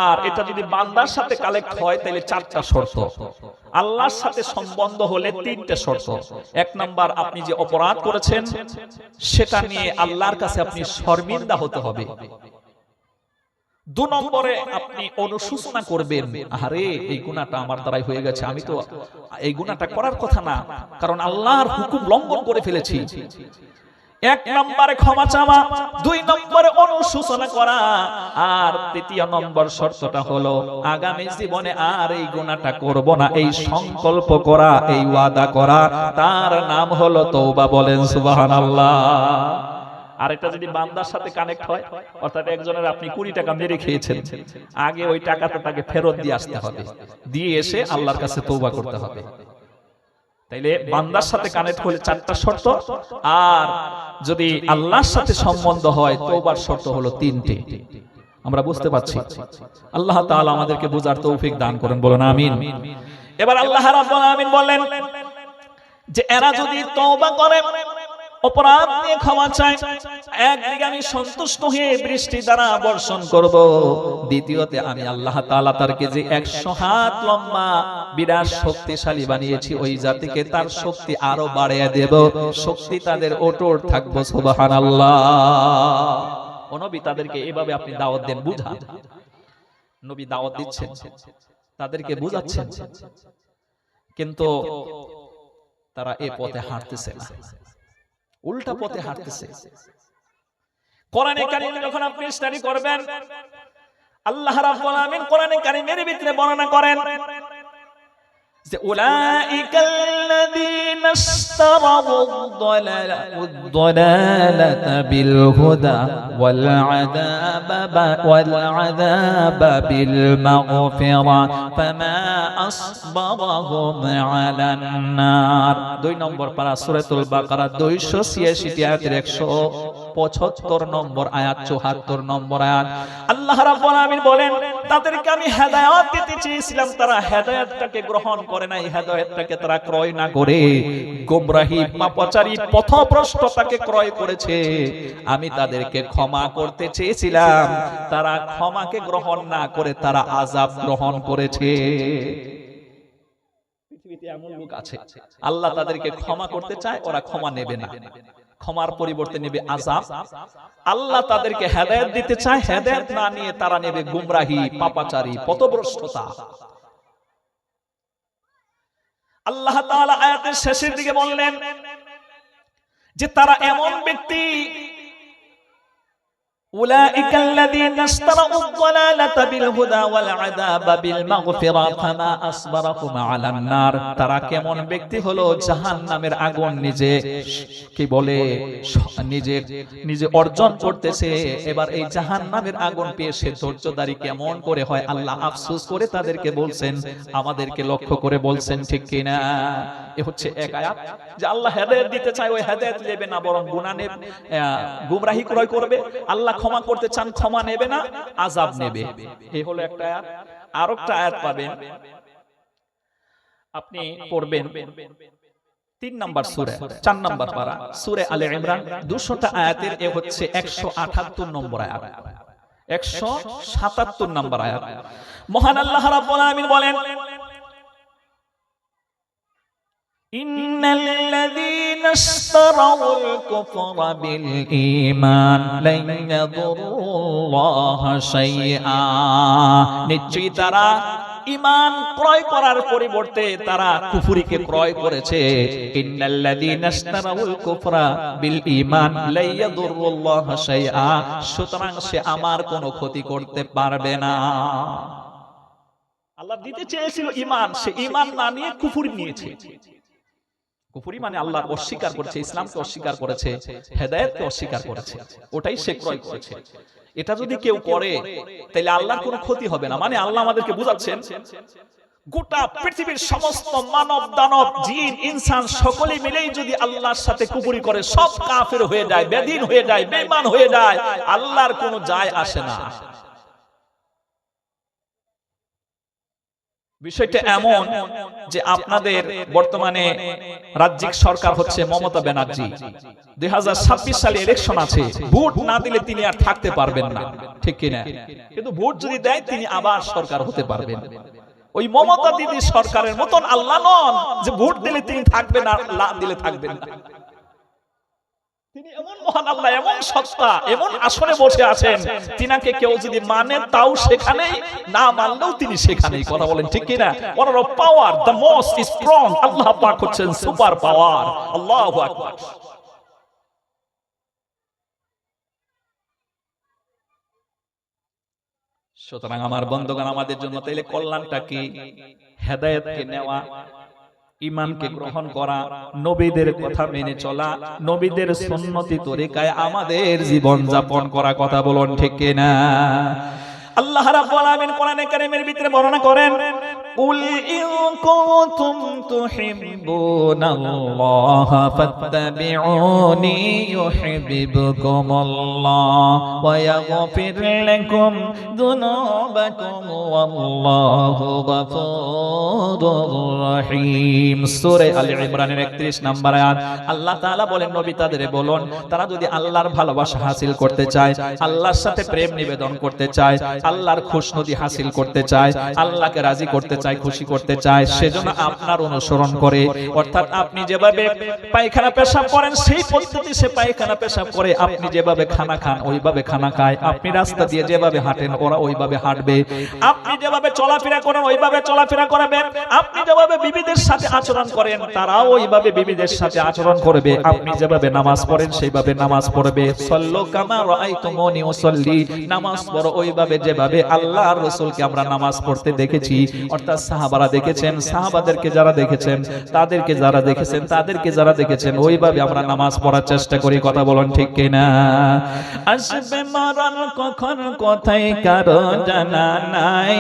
আর এটা যদি বান্দার সাথে কালেক্ট হয় তাহলে 4টা শর্ত, আল্লাহর সাথে সম্বন্ধ হলে 3টে শর্ত। এক নাম্বার, আপনি যে অপরাধ করেছেন সেটা নিয়ে আল্লাহর কাছে আপনি শর্মিন্দা হতে হবে। 2 নম্বরে আপনি অনুশোচনা করবেন, আরে এই গুনাহটা আমার দ্বারাই হয়ে গেছে, আমি তো এই গুনাহটা করার কথা না, কারণ আল্লাহর হুকুম লঙ্ঘন করে ফেলেছি। 1 নম্বরে ক্ষমা চাওয়া, 2 নম্বরে অনুশোচনা করা, আর 3 নম্বর শর্তটা হলো আগামী জীবনে আর এই গুনাহটা করব না, এই সংকল্প করা, এই ওয়াদা করা, তার নাম হলো তওবা। বলেন সুবহানাল্লাহ। আর এটা যদি বান্দার সাথে কানেক্ট হয়, অর্থাৎ একজনের আপনি 20 টাকা মেরে খেয়েছেন, আগে ওই টাকাটা তাকে ফেরত দিয়ে আসতে হবে, দিয়ে এসে আল্লাহর কাছে তওবা করতে হবে। তাইলে বান্দার সাথে কানেক্ট হলে 4টা শর্ত, আর যদি আল্লাহর সাথে সম্বন্ধ হয় তওবার শর্ত হলো 3টে। আমরা বুঝতে পারছি? আল্লাহ তাআলা আমাদেরকে বুঝার তৌফিক দান করেন, বলুন আমিন। এবার আল্লাহ রাব্বুল আলামিন বলেন যে এরা যদি তওবা করে, অপরাধ নিয়ে ক্ষমা চায়, একদিকে আমি সন্তুষ্ট হয়ে বৃষ্টি দ্বারা বর্ষণ করব, দ্বিতীয়তে আমি আল্লাহ তাআলা তারকে যে 100 হাত লম্বা বিরাট শক্তিশালী বানিয়েছি, ওই জাতিকে তার শক্তি আরো বাড়িয়ে দেব, শক্তি তাদের অটুট থাকবে। সুবহানাল্লাহ। ও নবী, তাদেরকে এভাবে আপনি দাওয়াত দেন, বুঝান। নবী দাওয়াত দিচ্ছেন, তাদেরকে বুঝাচ্ছেন, কিন্তু তারা এই পথে হাঁটতেছে না, উল্টা পথে হাঁটতেছে। কোরআনে কারীম যখন আপনি স্টাডি করবেন, আল্লাহ রাব্বুল আলামিন কোরআনে কারীমের ভিতরে বর্ণনা করেন যে উলাইকাল্লাযীনা ইশতারাউদ-দালালাতা বিল হুদা ওয়াল আযাবা বিল মাগফিরা ফামা আসবারাহুম আলান নার। 2 নম্বর পারা সূরাতুল বাকারা 286 আয়াতের 175 নম্বর আয়াত, 74 নম্বর আয়াত। আল্লাহ রাব্বুল আলামিন বলেন, তাদেরকে আমি হেদায়েত দিতে চেয়েছিলাম, তারা হেদায়েতটাকে গ্রহণ করে নাই, হেদায়েতটাকে তারা ক্রয় না করে গোমরাহি, পাপাচারী, পথভ্রষ্টতাকে ক্রয় করেছে। আমি তাদেরকে ক্ষমা করতে চেয়েছিলাম, তারা ক্ষমাকে গ্রহণ না করে তারা আযাব গ্রহণ করেছে। পৃথিবীতে এমন লোক আছে, আল্লাহ তাদেরকে ক্ষমা করতে চায়, ওরা ক্ষমা নেবে না, ক্ষমার পরিবর্তে নেবে আযাব। আল্লাহ তাদেরকে হেদায়েত দিতে চায়, হেদায়েত না নিয়ে তারা নেবে গুমরাহি, পাপাচারী, পথভ্রষ্টতা। আল্লাহ তাআলা আয়াতের শেষের দিকে বললেন যে তারা এমন ব্যক্তি أولئك الذين اشتروا الضلالة بالهدى والعذاب بالمغفرة فما أصبرهم على النار তারা কেমন ব্যক্তি হলো জাহান্নামের আগুন নিজে কি বলে নিজে অর্জন করতেছে, এবার এই জাহান্নামের আগুন পেয়ে সে ধৈর্যধারী কেমন করে হয় আল্লাহ আফসোস করে তাদেরকে বলছেন, আমাদেরকে লক্ষ্য করে বলছেন, ঠিক কিনা? এ হচ্ছে এক আয়াত যে আল্লাহ হেদায়েত দিতে চায়, ওই হেদায়েত নেবে না, বরং গুমরাহি ক্রয় করবে। আল্লাহ ক্ষমা করতে চান, ক্ষমা নেবে না, আযাব নেবে। এই হলো একটা আয়াত। আর একটা আয়াত পাবেন, আপনি পড়বেন 3 নম্বর সূরা 4 নম্বর পারা সূরা আলে ইমরান 200টা আয়াতের এ হচ্ছে 178 নম্বর আয়াত, 177 নম্বর আয়াত। মহান আল্লাহ রাব্বুল আলামিন বলেন, ইন্নাল্লাযীনা ইশতারাউল কুফরা বিল ঈমান লান ইয়াদুরুল্লাহা শাইআ, নিশ্চয়ই তারা ঈমান ক্রয় করার পরিবর্তে তারা কুফরিকে ক্রয় করেছে। ইন্নাল্লাযীনা ইশতারাউল কুফরা বিল ঈমান লা ইয়াদুরুল্লাহা শাইআ, সুতরাং সে আমার কোনো ক্ষতি করতে পারবে না। আল্লাহ দিতে চেয়েছিল ঈমান, সে ঈমান না নিয়ে কুফরি নিয়েছে। কুফরি মানে আল্লাহর অস্বীকার করেছে, ইসলামকে অস্বীকার করেছে, হেদায়েতকে অস্বীকার করেছে, ওটাই সে ক্রয় করেছে। এটা যদি কেউ করে তাহলে আল্লাহর কোনো ক্ষতি হবে না। মানে আল্লাহ আমাদেরকে বুঝাচ্ছেন, গোটা পৃথিবীর সমস্ত মানব দানব জিন ইনসান সকলে মিলেই যদি আল্লাহর সাথে কুফরি করে, সব কাফের হয়ে যায়, বেদীন হয়ে যায়, বেঈমান হয়ে যায়, আল্লাহর কোনো যায় আসে না। বিষয়টা এমন যে আপনাদের বর্তমানে রাজ্যিক সরকার হচ্ছে মমতা ব্যানার্জি, 2026 সালে ইলেকশন আছে, ভোট না দিলে তিনি আর থাকতে পারবেন না, ঠিক কিনা? কিন্তু ভোট যদি দেয় তিনি আবার সরকার হতে পারবেন। ওই মমতা দিদি সরকারের মতন আল্লাহ নন যে ভোট দিলে তিনি থাকবেন আর না দিলে থাকবেন না। তিনি এমন মহান আল্লাহ, এমন সত্তা, এমন আসনে বসে আছেন, তিনাকে কেউ যদি মানে তাও সেখানেই, না মানলেও তিনি সেখানেই। কথা বলেন ঠিক কিনা? ওনার পাওয়ার দ্য মোস্ট স্ট্রং, আল্লাহ পাক হচ্ছেন সুপার পাওয়ার। আল্লাহু আকবার। সুতরাং আমার বন্ধুগণ, আমাদের জন্য তাইলে কল্যাণটা কি? হেদায়েতকে নেওয়া, ঈমানকে গ্রহণ করা, নবীদের কথা মেনে চলা, নবীদের সুন্নতি তরিকায় আমাদের জীবন যাপন করা। কথা বলুন ঠিক কিনা? আল্লাহ রাব্বুল আলামিন কোরআনে কারীমের ভিতরে বর্ণনা করেন, কুল ইন কুনতুম তুহিব্বুনাল্লাহা ফাত্তাবিউনি ইউহিব্বুকুমুল্লাহ ওয়া ইয়াগফির লাকুম যুনুবাকুম ওয়াল্লাহু গফুরুর রহিম। সূরা আলে ইমরানের 31 নম্বর আয়াত। আল্লাহ তাআলা বলেন, নবী তাদের বলুন, তারা যদি আল্লাহর ভালোবাসা হাসিল করতে চায়, আল্লাহর সাথে প্রেম নিবেদন করতে চায়, আল্লাহর খুশনুদি হাসিল করতে চায়, আল্লাহকে রাজি করতে চায়, খুশি করতে চায়, সেজন্য আপনার অনুসরণ করে, অর্থাৎ আপনি যেভাবে পায়খানা পেশাব করেন সেই পদ্ধতি সে পায়খানা পেশাব করে, আপনি যেভাবে খানা খান ওইভাবে খানা খায়, আপনি রাস্তা দিয়ে যেভাবে হাঁটেন ওরা ওইভাবে হাঁটবে, আপনি যেভাবে চলাফেরা করেন ওইভাবে চলাফেরা করবে, আপনি যেভাবে বিবিদের সাথে আচরণ করেন তারাও ওইভাবে বিবিদের সাথে আচরণ করবে, আপনি যেভাবে নামাজ পড়েন সেইভাবে নামাজ পড়বে। সাল্লু কামা রাআইতুমুনি উসাল্লি, নামাজ পড়ো ওইভাবে যেভাবে আল্লাহর রাসূলকে আমরা নামাজ পড়তে দেখেছি, অর্থাৎ সাহাবারা দেখেছেন, সাহাবাদেরকে যারা দেখেছেন, তাদেরকে যারা দেখেছেন, তাদেরকে যারা দেখেছেন, ওইভাবে আমরা নামাজ পড়ার চেষ্টা করি। কথা বলুন ঠিক কিনা? আসবে মরণ কখন কোথায় কারো জানা নাই,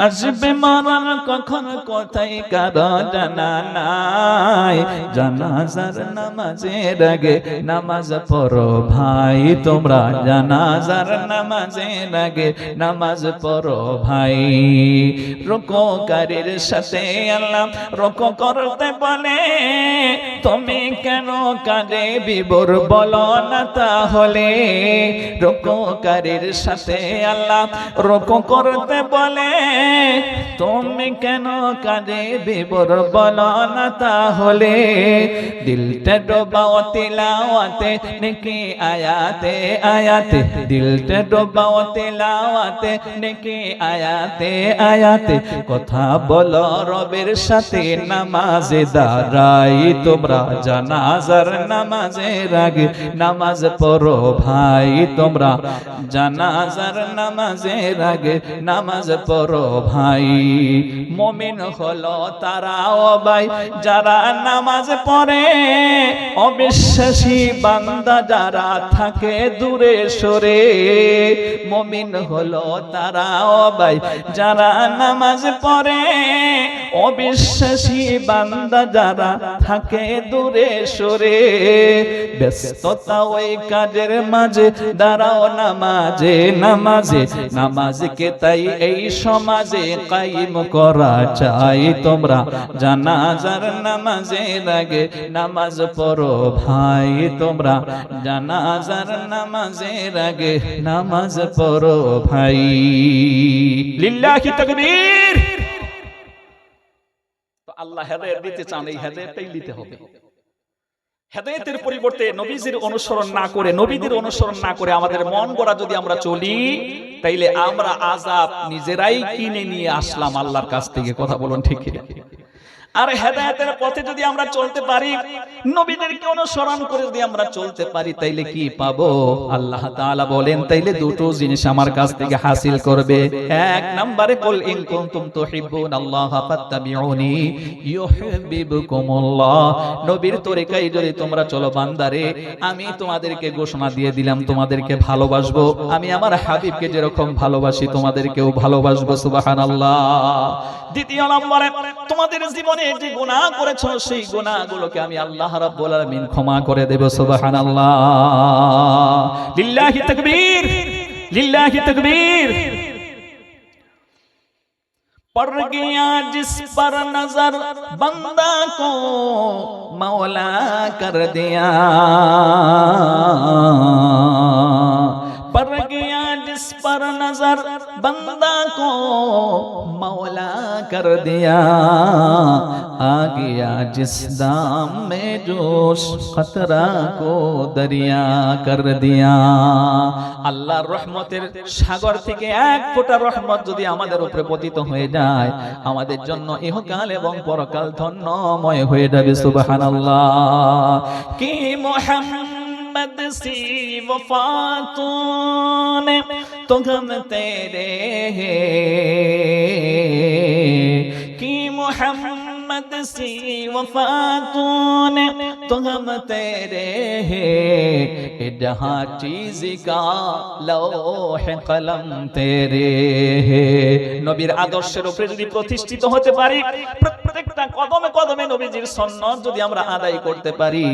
আসবে মরণ কখন কোথায় কারো জানা নাই, জানাজার নামাজের আগে নামাজ পড়ো ভাই, তোমরা জানাজার নামাজের আগে নামাজ পড়ো ভাই। রুকুকারীর সাথে আল্লাহ রুকু করতে বলে, তুমি কেন কাঁদে বিবর বলো না তাহলে। রুকুকারীর সাথে আল্লাহ রুকু করতে বলে, তুমি কেন কাঁদে বিবর বলো না তাহলে। দিলটা ডোবাও তিলাওয়াতে নেকি আয়াতে আয়াতে, দিলটা ডোবাও তিলাওয়াতে নেকি আয়াতে আয়াতে, কথা বলো রবের সাথে নামাজে দাঁড়াই তোমরা জানাজার নামাজের আগে নামাজ পড়ো ভাই তোমরা জানাজার নামাজের আগে নামাজ পড়ো ভাই মুমিন হলো তারা ও ভাই যারা নামাজ পড়ে অবিশ্বাসী বান্দা যারা থাকে দূরে সরে মুমিন হলো তারা ও ভাই যারা নামাজ পড়ে অবিশ্বাসী বান্দা যারা থাকে দূরে সরে ব্যস্ততা ওই কাজের মাঝে দাঁড়াও নামাজে নামাজে নামাজকে তাই এই সমাজে কায়েম করা চাই তোমরা জানাজার নামাজের আগে নামাজ পড়ো ভাই তোমরা জানাজার নামাজের আগে নামাজ পড়ো ভাই লিল্লাহি তাকবীর। তো আল্লাহ হেদায়েত দিতে চান, এই হেদায়েতটাই নিতে হবে। হেদায়েতের পরিবর্তে নবীজির অনুসরণ না করে নবীদের অনুসরণ না করে আমাদের মন গড়া যদি আমরা চলি তাইলে আমরা আযাব নিজেরাই কিনে নিয়ে আসলাম আল্লাহর কাছ থেকে। কথা বলুন ঠিক কি? আর হেদায়েতের পথে যদি আমরা চলতে পারি নবীদেরকে অনুসরণ করে যদি আমরা চলতে পারি তাইলে কি পাবো? আল্লাহ তাআলা বলেন তাইলে দুটো জিনিস আমার কাছ থেকে হাসিল করবে। এক নম্বরে কুল ইন কুনতুম তুহিব্বুনাল্লাহ ফাত্তাবিউনি ইউহিব্বুকুমুল্লাহ। নবীর তরিকায় যদি তোমরা চলো বান্দারে আমি তোমাদেরকে ঘোষণা দিয়ে দিলাম তোমাদেরকে ভালোবাসবো, আমি আমার হাবিবকে যেরকম ভালোবাসি তোমাদেরকেও ভালোবাসবো। সুবহানাল্লাহ। দ্বিতীয় নম্বরে তোমাদের জীবনে যে গুনাহ করেছো সেই গুনাহগুলোকে আমি আল্লাহ রাব্বুল আলামিন ক্ষমা করে দেব। সুবহানাল্লাহ। লিল্লাহি তাকবীর, লিল্লাহি তাকবীর। पड़ गया जिस पर नजर बंदा को मौला कर दिया, पड़ गया जिस पर नजर बंदा को मौला कर दिया, आ गया जिस दाम में जोश खतरा को दरिया कर दिया। আল্লাহর রহমতের সাগর থেকে এক ফোঁটা রহমত যদি আমাদের উপরে পতিত হয়ে যায় আমাদের জন্য ইহকাল এবং পরকাল ধন্যময় হয়ে যাবে। সুবহানাল্লাহ। কি মোহাম্মদ সি वफा तूने तो हम तेरे की मोहम्मद सी वफा तूने तो हम तेरे जहाँ चीज का लौह कलम तेरे। নবীর আদর্শের উপরে যদি প্রতিষ্ঠিত হতে পারি প্রত্যেকটা কদমে কদমে নবীজির সুন্নাত যদি আমরা আদায় করতে পারি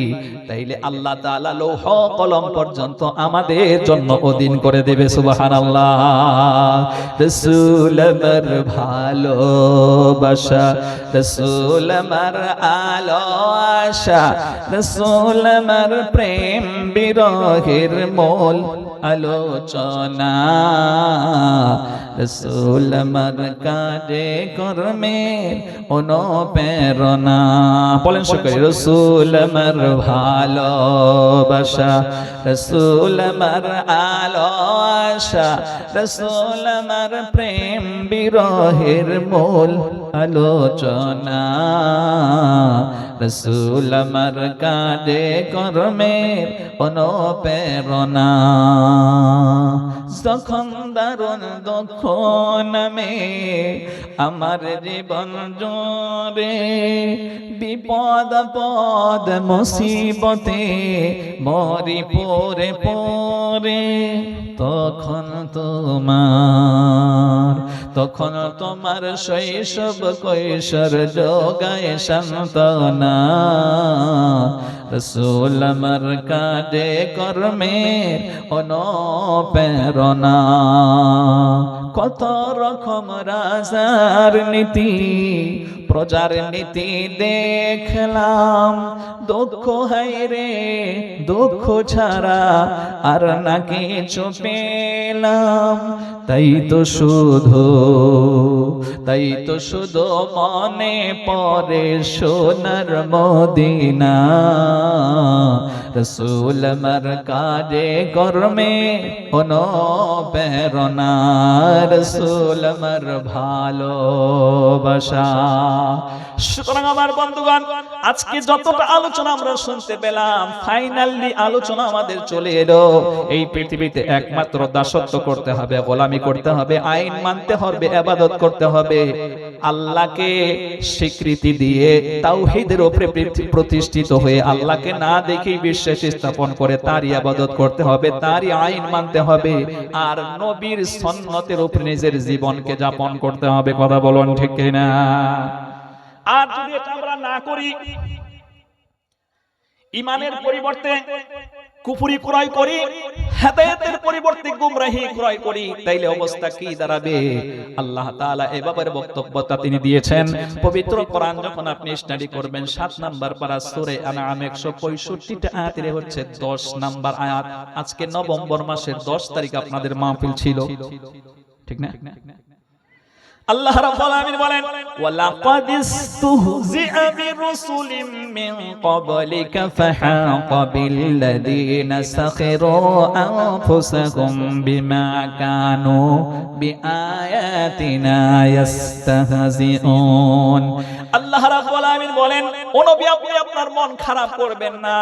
তাইলে আল্লাহ তাআলা লৌহ কলম পর্যন্ত আমাদের জন্য অধীন করে দেবে। সুবহানাল্লাহ। রাসূল আমার ভালোবাসা, রাসূল আমার আলো আশা, রাসূল আমার প্রেম বিরহের মূল আলোচনা, রাসূল আমার কাজে কর্মে অনুপ্রেরণা। বলেন সকলে রাসূল আমার ভালোবাসা, রাসূল আমার আলো আশা, রাসূল আমার প্রেম বিরহের মূল আলোচনা, রাসূল আমার কাজে কর্মে অনুপ্রেরণা। যখন দারুণ দুঃখ নামে আমার জীবন জোরে, বিপদ আপদ মুসিবতে মরি পড়ে পড়ে, তখন তোমার শৈশব কৈশোর যোগায় সান্ত্বনা, রাসূল আমার কাজে কর্মে অনুপ্রেরণা। কত রকম রাজার নীতি প্রজার নীতি দেখলাম, দুঃখ হায়রে দুঃখ ছাড়া আর না কিছু পেলাম, তাই তো শুধু তাই তো শুধু মনে পড়ে সোনার মদিনা, রসুল আমার কাজে কর্মে অনুপ্রেরণা, রসুল আমার ভালোবাসা। সুতরাং আমার বন্ধুগণ, আজকে যতটা আলোচনা আমরা শুনতে পেলাম, ফাইনালি আলোচনা আমাদের চলে এলো এই পৃথিবীতে একমাত্র দাসত্ব করতে হবে, গোলামি করতে হবে, আইন মানতে হবে, ইবাদত করতে হবে, আল্লাহকে স্বীকৃতি দিয়ে তাওহীদের উপরে প্রতিষ্ঠিত হয়ে আল্লাহকে না দেখেই বিশ্বাস স্থাপন করে তারই ইবাদত করতে হবে, তারই আইন মানতে হবে, আর নবীর সুন্নতের উপরে নিজের জীবনকে যাপন করতে হবে। কথা বলুন ঠিক কিনা? আর যদি এটা আমরা না করি, ঈমানের পরিবর্তে কুফরি ক্রয় করি, হেদায়েতের পরিবর্তে গুমরাহি ক্রয় করি, তাইলে অবস্থা কি দাঁড়াবে? আল্লাহ তাআলা এই ব্যাপারে বক্তব্যটা তিনি দিয়েছেন। পবিত্র কোরআন যখন আপনি স্টাডি করবেন, 7 নাম্বার পারা সূরা আনআম 165টা আয়াতের হচ্ছে 10 নাম্বার আয়াত। আজকে নভেম্বর মাসের 10 তারিখ আপনাদের মাহফিল ছিল, ঠিক না? আল্লাহ রাব্বুল আলামিন বলেন, ওয়ালাকাদ ইসতুহজিআ বিরুসুলিম মিন ক্বাবলিকা ফাহাকা বিল্লাযীনা সাখিরু আনফুসাহুম বিমা কানু বিআয়াতিনা ইস্তাহজিউন। আল্লাহ রাব্বুল আলামিন বলেন, ও নবী, আপনি আপনার মন খারাপ করবেন না।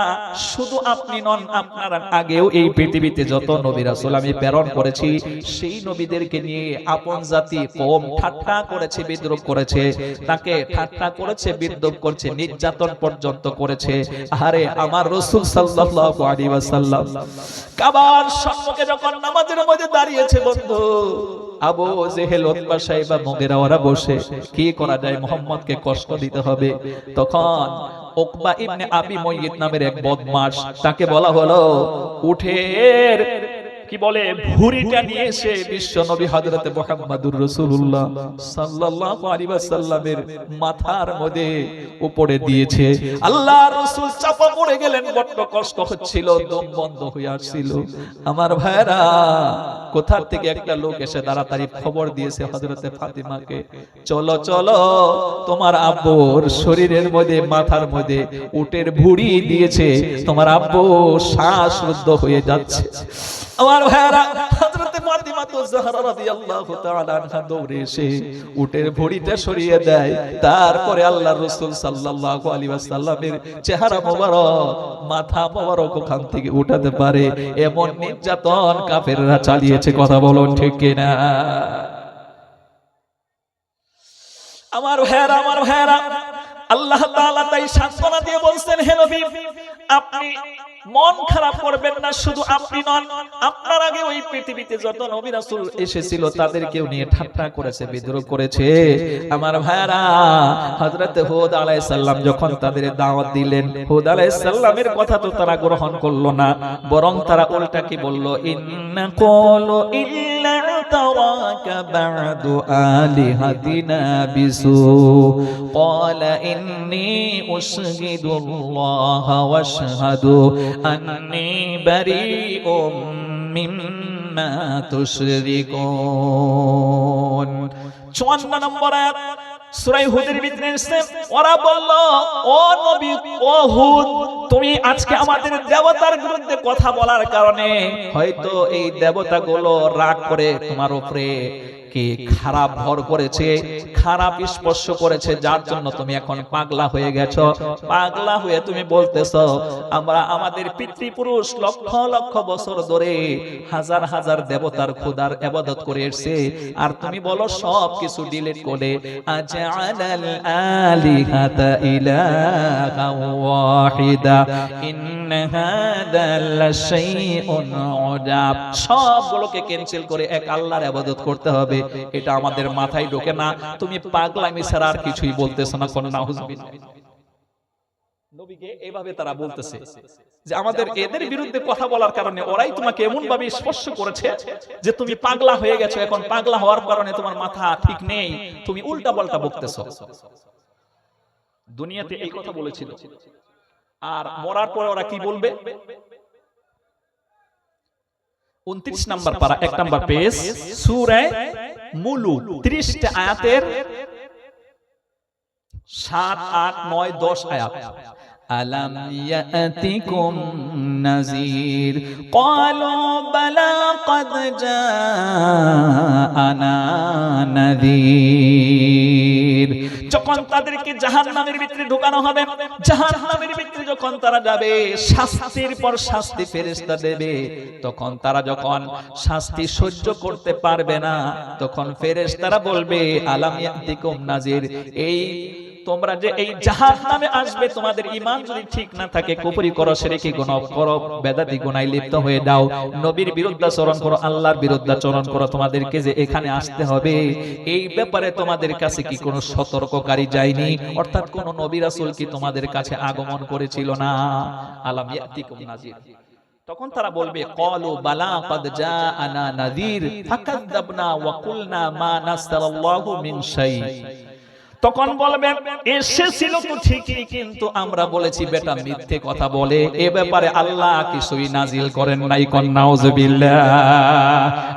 শুধু আপনি নন, আপনার আগেও এই পৃথিবীতে যত নবী রাসূল আমি প্রেরণ করেছি, সেই নবীদেরকে নিয়ে আপন জাতি কওম ঠাট্টা করেছে, বিদ্রূপ করেছে, তাকে ঠাট্টা করেছে, বিদ্রূপ করেছে, নির্যাতন পর্যন্ত করেছে। আরে আমার রাসূল সাল্লাল্লাহু আলাইহি ওয়াসাল্লাম কাবার সম্মুখে যখন নামাজের মধ্যে দাঁড়িয়েছে, বন্ধু, আবু জেহেল, উতবা, সাইবা, মুগীরা ওরা বসে, কি করা যায়, মুহাম্মদকে কষ্ট দিতে হবে। তখন উকবা ইবনে আবি মুইত নামের এক বদমাশ, তাকে বলা হলো উঠের কি বলে ভুঁড়িটা নিয়ে এসে বিশ্ব নবী হযরত মুহাম্মদুর রাসূলুল্লাহ সাল্লাল্লাহু আলাইহি ওয়াসাল্লামের মাথার মধ্যে উপরে দিয়েছে। আল্লাহর রাসূল চাপা পড়ে গেলেন, বড্ড কষ্ট হচ্ছিল, দম বন্ধ হয়ে আসছিল। আমার ভাইরা, কোথা থেকে একটা লোক এসে তাড়াতাড়ি খবর দিয়েছে হযরতে ফাতিমাকে, চলো চলো, তোমার আব্বুর শরীরের মধ্যে, মাথার মধ্যে উটের ভুঁড়ি দিয়েছে, তোমার আব্বু শ্বাসরুদ্ধ হয়ে যাচ্ছে। আমার ভাইরা, হযরতে ফাতিমা তো জাহরা রাদিয়াল্লাহু তাআলা আনহা দৌড়ে এসে উটের ভুঁড়িটা সরিয়ে দেয়। তারপরে আল্লাহর রাসূল সাল্লাল্লাহু আলাইহি ওয়াসাল্লামের চেহারা মোবারক, মাথা মোবারক ওখান থেকে উঠাতে পারে এমন নির্যাতন কাফেররা চালিয়েছে। কথা বলুন ঠিক কিনা? আমার ভাইরা, আল্লাহ তাআলা তাই সান্ত্বনা দিয়ে বলছেন, হে নবী, আপনি মন খারাপ করবেন না। শুধু আপনি নন, আপনার আগে ওই পৃথিবীতে যত নবী রাসূল এসেছিল তাদেরকেও নিয়ে ঠাট্টা করেছে, বিদ্রূপ করেছে। আমার ভাইরা, হযরত হুদ আলাইহিস সালাম যখন তাদের দাওয়াত দিলেন, হুদ আলাইহিস সালামের কথা তো তারা গ্রহণ করলো না, বরং তারা উল্টা কি বলল, ইন্না ক্বালু ইল্লা তাওয়াকা বা'দু আলিহাতিনা বিসু ক্বালা ইন্নী উশহিদুল্লাহ ওয়াশহাদু আন্নী বারীউম মিম্মা তুশরিকুন। 54 নম্বর আয়াত সূরা হুদের ভিতরে এসেছে, ওরা বলল, ও নবী, ও হুদ, তুমি আজকে আমাদের দেবতার বিরুদ্ধে কথা বলার কারণে হয়তো এই দেবতাগুলো রাগ করে তোমার উপরে কি খারাপ ভর করেছে, খারাপ স্পর্শ করেছে, যার জন্য তুমি এখন পাগলা হয়ে গেছো। পাগলা হয়ে তুমি বলতেছো আমরা আমাদের পিতৃপুরুষ লক্ষ লক্ষ বছর ধরে হাজার হাজার দেবতার খোদার ইবাদত করে এসেছে, আর তুমি বলো সব কিছু ডিলিট করে আজআলাল আলিহাতা ইলাহা ওয়াহিদা ইন্না হাদা লাশাইউন উজাব। সবগুলোকে ক্যান্সেল করে এক আল্লাহর ইবাদত করতে হবে, এটা আমাদের মাথায় ঢোকে না। তুমি পাগলামি ছাড়া আর কিছুই বলতেছ না। কোন নাউজুবিল্লাহ। নবীকে এইভাবে তারা বলতেছে যে আমাদের এদের বিরুদ্ধে কথা বলার কারণে ওরাই তোমাকে এমন ভাবে স্পর্শ করেছে যে তুমি পাগলা হয়ে গেছো। এখন পাগলা হওয়ার কারণে তোমার মাথা ঠিক নেই, তুমি উল্টা পাল্টা বকতেছো। দুনিয়াতে এই কথা বলেছিল, আর মরার পরে ওরা কি বলবে? 29 নাম্বার পারা 1 নাম্বার পেজ, সূরা মুলুক 30টা আয়াতের 7, 8, 9, 10 আয়াত। আলাম ইয়াতিকুম নাযীর ক্বালু বালা ক্বাদ জাআনা নাযীর। যখন তাদেরকে জাহান্নামের ভিতরে ঢোকানো হবে, জাহান্নামের ভিতরে যখন তারা যাবে, শাস্তির পর শাস্তি ফেরেশতা দেবে, তখন তারা যখন শাস্তি সহ্য করতে পারবে না, তখন ফেরেশতারা বলবে আলাম ইয়াতিকুম নাযীর, এই তোমরা যে এই জাহান্নামে আসবে, তোমাদের ঈমান যদি ঠিক না থাকে, কুফরি করো, শিরকি গুনাহ করো, বেদাতি গুনাহে লিপ্ত হয়ে যাও, নবীর বিরুদ্ধাচরণ করো, আল্লাহর বিরুদ্ধাচরণ করো, তোমাদেরকে যে এখানে আসতে হবে, এই ব্যাপারে তোমাদের কাছে কি কোনো সতর্ককারী যায়নি? অর্থাৎ কোন নবী রাসূল কি তোমাদের কাছে আগমন করেছিল না? আলাম ইয়াতিকুম নাযীর। তখন তারা বলবে ক্বালু বালা ক্বাদ জাআনা নাযীর ফাকাযযাবনা ওয়া কুলনা মা নাযালাল্লাহু মিন শাই। তখন বলবেন এসেছিল তো ঠিকই, কিন্তু আমরা বলেছি বেটা মিথ্যে কথা বলে, এ ব্যাপারে আল্লাহ কিছুই নাজিল করেন নাই। কোন নাউযুবিল্লাহ।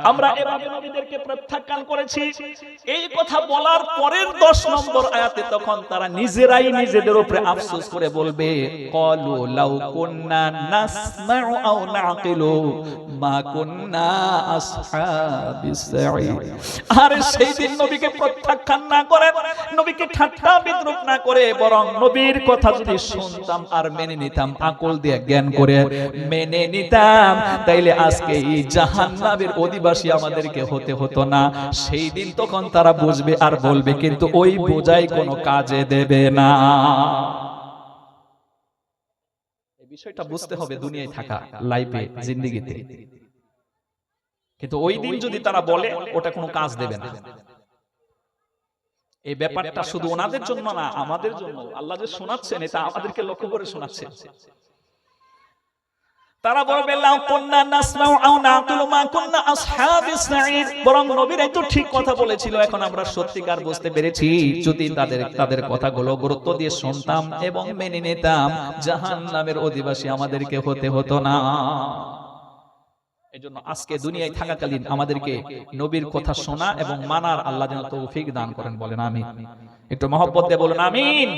আমরা এভাবে নবীদেরকে প্রত্যাখ্যান করেছি। এই কথা বলার পরের 10 নম্বর আয়াতে তখন তারা নিজেরাই নিজেদের উপরে আফসোস করে বলবে ক্বালু লাউ কুন্না নাসমাউ আও নাকিলু মা কুন্না আসহাবিস সাঈর। আর সেই দিন নবীকে প্রত্যাখ্যান না করে, নবীকে ঠাট্টা বিদ্রুপ না করে, বরং নবীর কথা যদি শুনতাম আর মেনে নিতাম, আকল দিয়ে জ্ঞান করে মেনে নিতাম, তাইলে আজকে এই জাহান্নামের অধিবাসী আমাদেরকে হতে হতো না। সেই দিন তখন তারা বুঝবে আর বলবে, কিন্তু ওই বোঝাই কোনো কাজে দেবে না। এই বিষয়টা বুঝতে হবে দুনিয়ায় থাকা, লাইফে, জিন্দেগিতে। কিন্তু ওই দিন যদি তারা বলে, ওটা কোনো কাজ দেবে না। এই ব্যাপারটা শুধু ওনাদের জন্য না, আমাদের জন্য। আল্লাহ যে শোনাচ্ছেন, এটা আমাদেরকে লক্ষ্য করে শোনাচ্ছেন। তারা বলবে লাউ কুন্না নাসমাউ আও নাকিলু মা কুন্না আসহাবিস সাঈর। বরং নবীরাই তো ঠিক কথা বলেছিল, এখন আমরা সত্যিকার বুঝতে পেরেছি। যদি তাদের কথাগুলো গুরুত্ব দিয়ে শুনতাম এবং মেনে নিতাম, জাহান্নামের অধিবাসী আমাদেরকে হতে হতো না। এজন্য আজকে দুনিয়ায় থাকাকালীন আমাদেরকে নবীর কথা শোনা এবং মানার আল্লাহ যেন তৌফিক দান করেন। বলেন আমিন। একটু মহব্বত দিয়ে বলুন আমিন।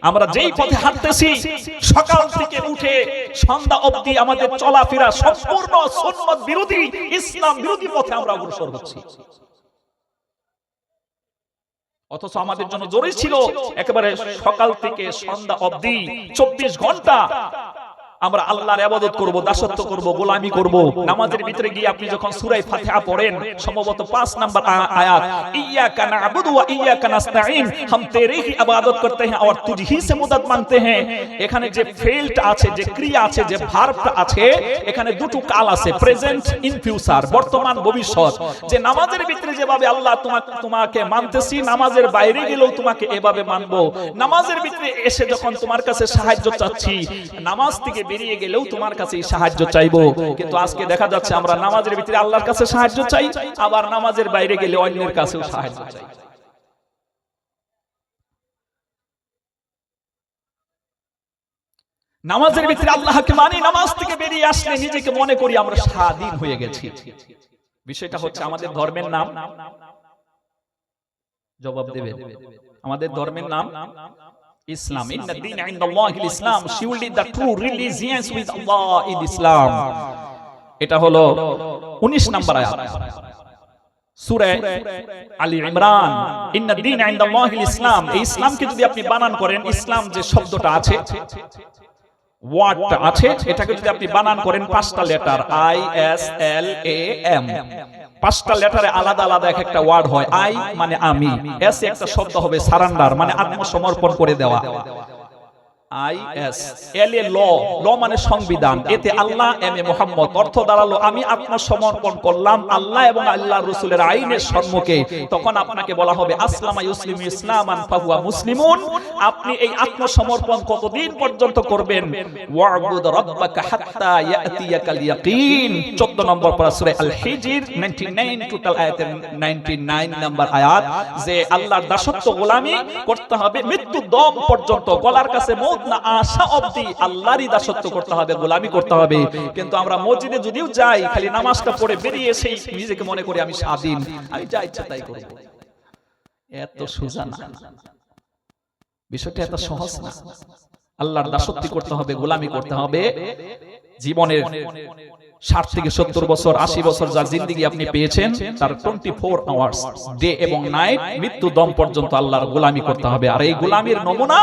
আমরা যেই পথে হাঁটতেছি, সকাল থেকে উঠে সন্ধ্যা অবধি আমাদের চলাফেরা সম্পূর্ণ সুন্নাত বিরোধী, ইসলাম বিরোধী পথে আমরা অগ্রসর হচ্ছি। অথচ আমাদের জন্য জরুরি ছিল একেবারে সকাল থেকে সন্ধ্যা অবধি 24 ঘন্টা আমরা আল্লাহর ইবাদত করব, দাসত্ব করব, গোলামি করব। নামাজের ভিতরে গিয়ে আপনি যখন সূরা ফাতিহা পড়েন, সম্ভবত 5 নাম্বার আয়াত, ইয়্যাকা না'বুদু ওয়া ইয়্যাকা নাস্তাঈন, হাম তেরে হি ইবাদত করতে हैं और तुझ ही से मदद मांगते हैं। এখানে যে ফেলটা আছে, যে ক্রিয়া আছে, যে ভার্বটা আছে, এখানে দুটো কাল আছে, প্রেজেন্ট ইন ফিউচার, বর্তমান ভবিষ্যৎ। যে নামাজের ভিতরে যেভাবে আল্লাহ তোমাকে মানতেছি, নামাজের বাইরে গেলেও তোমাকে এভাবে মানবো। নামাজের ভিতরে এসে যখন তোমার কাছে সাহায্য চাচ্ছি, নামাজ থেকে বেরিয়ে গেলেও তোমার কাছে সাহায্য চাইবো। কিন্তু আজকে দেখা যাচ্ছে আমরা নামাজের ভিতরে আল্লাহর কাছে সাহায্য চাই, আবার নামাজের বাইরে গেলে অন্যের কাছেও সাহায্য চাই। নামাজের ভিতরে আল্লাহকে মানি, নামাজ থেকে বেরিয়ে আসলে নিজেকে মনে করি আমরা স্বাধীন হয়ে গেছি। বিষয়টা হচ্ছে আমাদের ধর্মের নাম, জবাব দেবে, আমাদের ধর্মের নাম ইসলাম। ইন্না দ্বীনা ইনদাল্লাহিল ইসলাম, surely the true religion with Allah is Islam। এটা হলো 19 নম্বর আয়াত সূরা আলী ইমরান। ইন্না দ্বীনা ইনদাল্লাহিল ইসলাম, এই ইসলামকে যদি আপনি বানান করেন, ইসলাম যে শব্দটা আছে, ওয়ার্ডটা আছে, এটাকে যদি আপনি বানান করেন 5টা লেটার, ISLAM, 5টা লেটারে আলাদা আলাদা একটা ওয়ার্ড হয়। আই মানে আমি, এস একটা শব্দ হবে সারেন্ডার, মানে আত্মসমর্পণ করে দেওয়া। ল মানে সংবিধান, এতে আল্লাহ এম এ মুহাম্মদ, অর্থ দাঁড়ালো আমি আত্মসমর্পণ করলাম আল্লাহ এবং আল্লাহর রাসূলের আইনের সম্মুখে। তখন আপনাকে বলা হবে আসলামা ইউসলিমু ইসলামান ফাহুয়া মুসলিমুন। আপনি এই আত্মসমর্পণ কতদিন পর্যন্ত করবেন? ওয়া'বুদ রাব্বাকা হাত্তা ইয়াতিয়াকাল ইয়াকিন। 14 নম্বর পারা সূরা আল হিজর 99, টোটাল আয়াতের 99 নম্বর আয়াত, যে আল্লাহর দাসত্ব গোলামি করতে হবে মৃত্যু দম পর্যন্ত, গলার কাছে মৌত না আসা অবধি আল্লাহরই দাসত্ব করতে হবে, গোলামি করতে হবে। কিন্তু আমরা মসজিদে যদিও যাই, খালি নামাজটা পড়ে বেরিয়ে সেই নিজেকে মনে করি আমি স্বাধীন, আমি যা ইচ্ছা তাই করব। এত সোজা না, বিষয়টা এত সহজ না। আল্লাহর দাসত্ব করতে হবে, গোলামি করতে হবে। জীবনের 60 থেকে 70 বছর 80 বছর যা জিন্দেগি আপনি পেয়েছেন, তার 24 আওয়ার্স ডে এবং নাইট, মৃত্যু দম পর্যন্ত আল্লাহর গোলামি করতে হবে। আর এই গোলামির নমুনা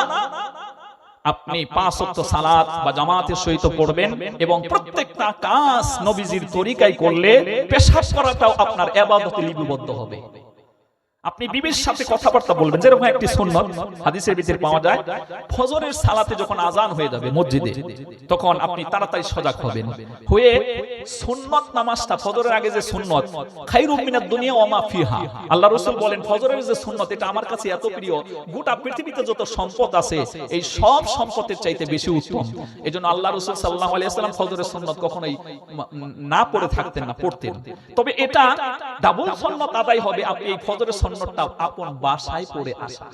আপনি 5 ওয়াক্ত সালাত বা জামাতের সহিত পড়বেন এবং প্রত্যেকটা কাজ নবীজির তরিকায় করলে পেশাব করাটাও আপনার ইবাদতে লিপিবদ্ধ হবে। আপনি বিবির সাথে কথাবার্তা বলবেন, যেরকম একটি সুন্নত হাদিসের ভিতরে পাওয়া যায়, ফজরের সালাতে যখন আজান হয়ে যাবে মসজিদে, তখন আপনি তাড়াতাড়ি সজাগ হবেন, হয়ে সুন্নত নামাজটা, ফজরের আগে যে সুন্নত, খায়রুম মিনাদ দুনিয়া ওয়া মা ফিহা, আল্লাহ রাসূল বলেন ফজরের যে সুন্নত, এটা আমার কাছে এত প্রিয়, গোটা পৃথিবীতে যত সম্পদ আছে এই সব সম্পদের চাইতে বেশি উত্তম। এজন্য আল্লাহ রাসূল সাল্লাল্লাহু আলাইহি ওয়াসাল্লাম ফজরের সুন্নত কখনোই না পড়ে থাকতেন না, পড়তেন। তবে এটা ডাবল সুন্নত আদায় হবে আপনি এই ফজরের সুন্নতটা আপন বাসায় পড়ে আসা।